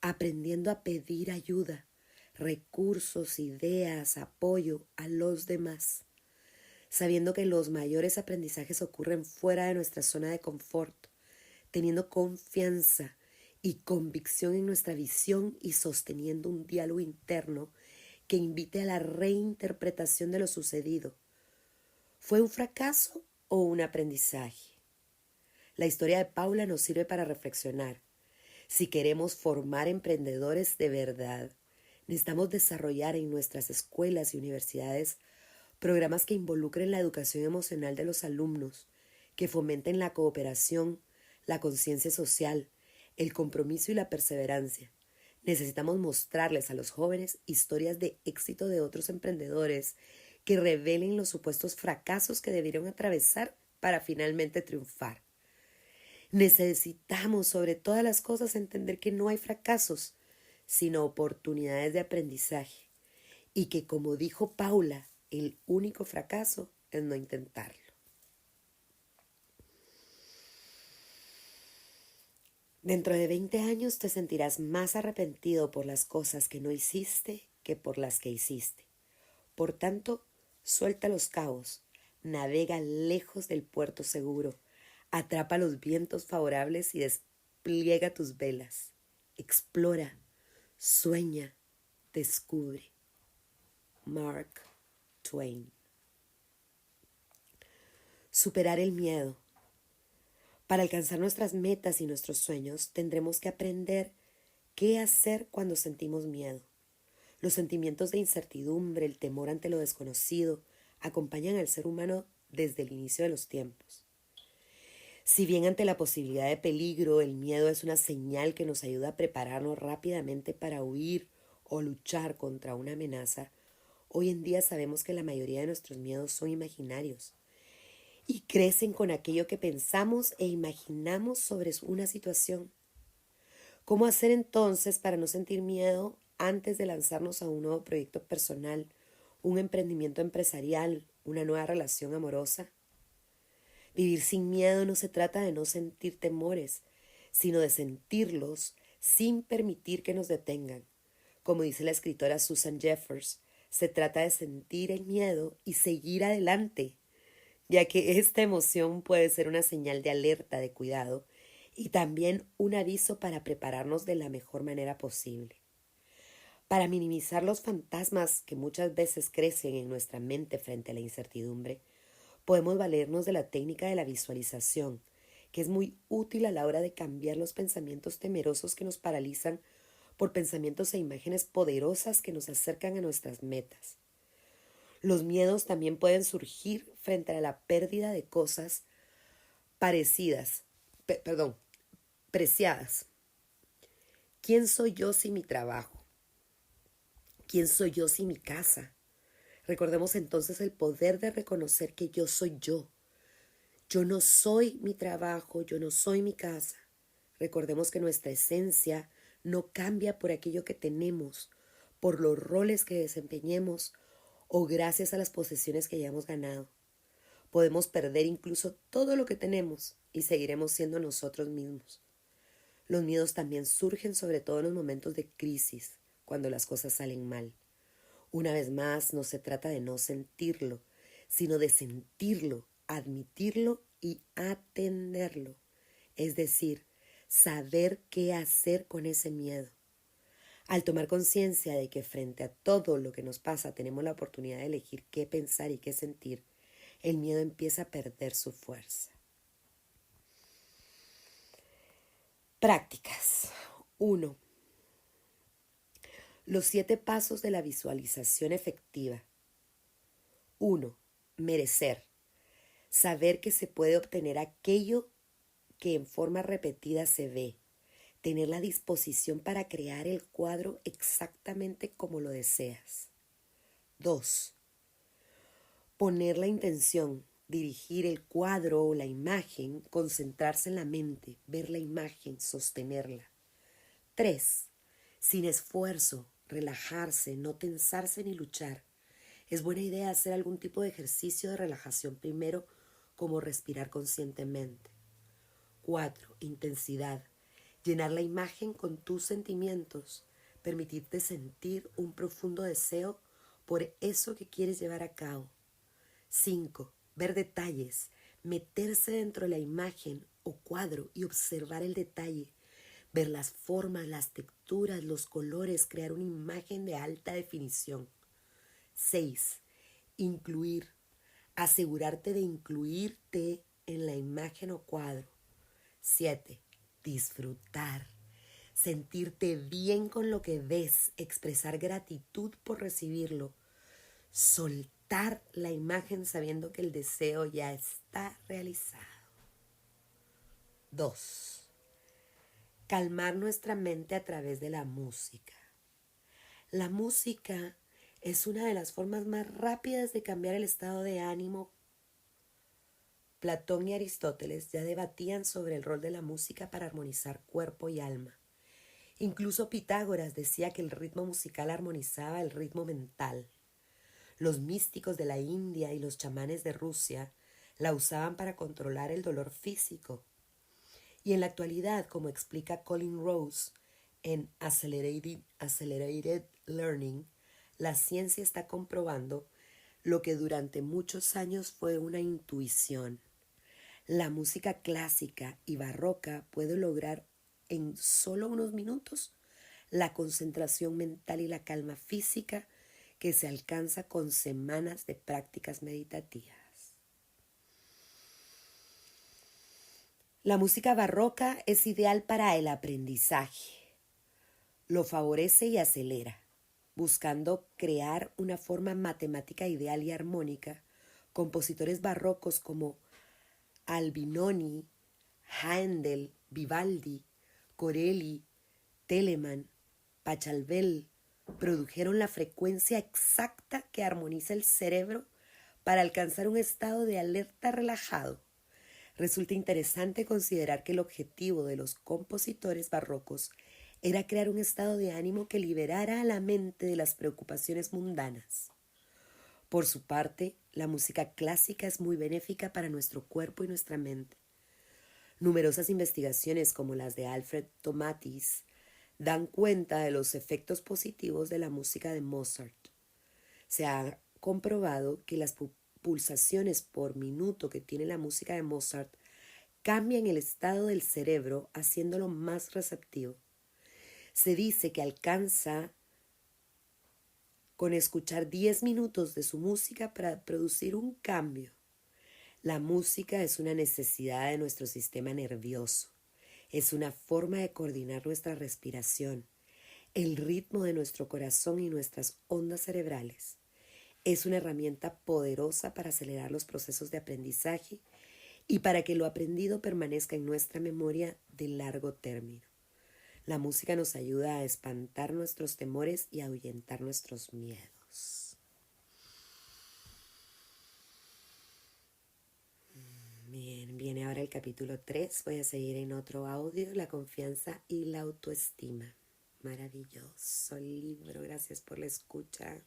aprendiendo a pedir ayuda, recursos, ideas, apoyo a los demás, sabiendo que los mayores aprendizajes ocurren fuera de nuestra zona de confort, teniendo confianza y convicción en nuestra visión y sosteniendo un diálogo interno que invite a la reinterpretación de lo sucedido. ¿Fue un fracaso o un aprendizaje? La historia de Paula nos sirve para reflexionar. Si queremos formar emprendedores de verdad, necesitamos desarrollar en nuestras escuelas y universidades programas que involucren la educación emocional de los alumnos, que fomenten la cooperación, la conciencia social, el compromiso y la perseverancia. Necesitamos mostrarles a los jóvenes historias de éxito de otros emprendedores que revelen los supuestos fracasos que debieron atravesar para finalmente triunfar. Necesitamos, sobre todas las cosas, entender que no hay fracasos, sino oportunidades de aprendizaje, y que, como dijo Paula, el único fracaso es no intentarlo. Dentro de 20 años te sentirás más arrepentido por las cosas que no hiciste que por las que hiciste. Por tanto, suelta los cabos, navega lejos del puerto seguro, atrapa los vientos favorables y despliega tus velas. Explora, sueña, descubre. Mark Twain. Superar el miedo. Para alcanzar nuestras metas y nuestros sueños, tendremos que aprender qué hacer cuando sentimos miedo. Los sentimientos de incertidumbre, el temor ante lo desconocido, acompañan al ser humano desde el inicio de los tiempos. Si bien ante la posibilidad de peligro, el miedo es una señal que nos ayuda a prepararnos rápidamente para huir o luchar contra una amenaza, hoy en día sabemos que la mayoría de nuestros miedos son imaginarios y crecen con aquello que pensamos e imaginamos sobre una situación. ¿Cómo hacer entonces para no sentir miedo antes de lanzarnos a un nuevo proyecto personal, un emprendimiento empresarial, una nueva relación amorosa? Vivir sin miedo no se trata de no sentir temores, sino de sentirlos sin permitir que nos detengan. Como dice la escritora Susan Jeffers, se trata de sentir el miedo y seguir adelante, ya que esta emoción puede ser una señal de alerta, de cuidado, y también un aviso para prepararnos de la mejor manera posible. Para minimizar los fantasmas que muchas veces crecen en nuestra mente frente a la incertidumbre, podemos valernos de la técnica de la visualización, que es muy útil a la hora de cambiar los pensamientos temerosos que nos paralizan por pensamientos e imágenes poderosas que nos acercan a nuestras metas. Los miedos también pueden surgir frente a la pérdida de cosas preciadas. ¿Quién soy yo sin mi trabajo? ¿Quién soy yo sin mi casa? Recordemos entonces el poder de reconocer que yo soy yo. Yo no soy mi trabajo, yo no soy mi casa. Recordemos que nuestra esencia no cambia por aquello que tenemos, por los roles que desempeñemos o gracias a las posesiones que hayamos ganado. Podemos perder incluso todo lo que tenemos y seguiremos siendo nosotros mismos. Los miedos también surgen sobre todo en los momentos de crisis, cuando las cosas salen mal. Una vez más, no se trata de no sentirlo, sino de sentirlo, admitirlo y atenderlo. Es decir, saber qué hacer con ese miedo. Al tomar conciencia de que frente a todo lo que nos pasa tenemos la oportunidad de elegir qué pensar y qué sentir, el miedo empieza a perder su fuerza. Prácticas. 1. Los 7 pasos de la visualización efectiva. 1. Merecer. Saber que se puede obtener aquello que en forma repetida se ve. Tener la disposición para crear el cuadro exactamente como lo deseas. 2. Poner la intención, dirigir el cuadro o la imagen, concentrarse en la mente, ver la imagen, sostenerla. 3. Sin esfuerzo, relajarse, no tensarse ni luchar. Es buena idea hacer algún tipo de ejercicio de relajación primero, como respirar conscientemente. 4. Intensidad. Llenar la imagen con tus sentimientos. Permitirte sentir un profundo deseo por eso que quieres llevar a cabo. 5. Ver detalles. Meterse dentro de la imagen o cuadro y observar el detalle. Ver las formas, las texturas, los colores, crear una imagen de alta definición. 6. Incluir. Asegurarte de incluirte en la imagen o cuadro. 7. Disfrutar. Sentirte bien con lo que ves, expresar gratitud por recibirlo. Soltar la imagen sabiendo que el deseo ya está realizado. 2. Calmar nuestra mente a través de la música. La música es una de las formas más rápidas de cambiar el estado de ánimo. Platón y Aristóteles ya debatían sobre el rol de la música para armonizar cuerpo y alma. Incluso Pitágoras decía que el ritmo musical armonizaba el ritmo mental. Los místicos de la India y los chamanes de Rusia la usaban para controlar el dolor físico. Y en la actualidad, como explica Colin Rose en Accelerated Learning, la ciencia está comprobando lo que durante muchos años fue una intuición. La música clásica y barroca puede lograr en solo unos minutos la concentración mental y la calma física que se alcanza con semanas de prácticas meditativas. La música barroca es ideal para el aprendizaje. Lo favorece y acelera, buscando crear una forma matemática ideal y armónica. Compositores barrocos como Albinoni, Händel, Vivaldi, Corelli, Telemann, Pachelbel produjeron la frecuencia exacta que armoniza el cerebro para alcanzar un estado de alerta relajado. Resulta interesante considerar que el objetivo de los compositores barrocos era crear un estado de ánimo que liberara a la mente de las preocupaciones mundanas. Por su parte, la música clásica es muy benéfica para nuestro cuerpo y nuestra mente. Numerosas investigaciones como las de Alfred Tomatis dan cuenta de los efectos positivos de la música de Mozart. Se ha comprobado que las pulsaciones por minuto que tiene la música de Mozart cambian el estado del cerebro, haciéndolo más receptivo. Se dice que alcanza con escuchar 10 minutos de su música para producir un cambio. La música es una necesidad de nuestro sistema nervioso. Es una forma de coordinar nuestra respiración, el ritmo de nuestro corazón y nuestras ondas cerebrales. Es una herramienta poderosa para acelerar los procesos de aprendizaje y para que lo aprendido permanezca en nuestra memoria de largo término. La música nos ayuda a espantar nuestros temores y a ahuyentar nuestros miedos. Bien, viene ahora el capítulo 3. Voy a seguir en otro audio, la confianza y la autoestima. Maravilloso libro, gracias por la escucha.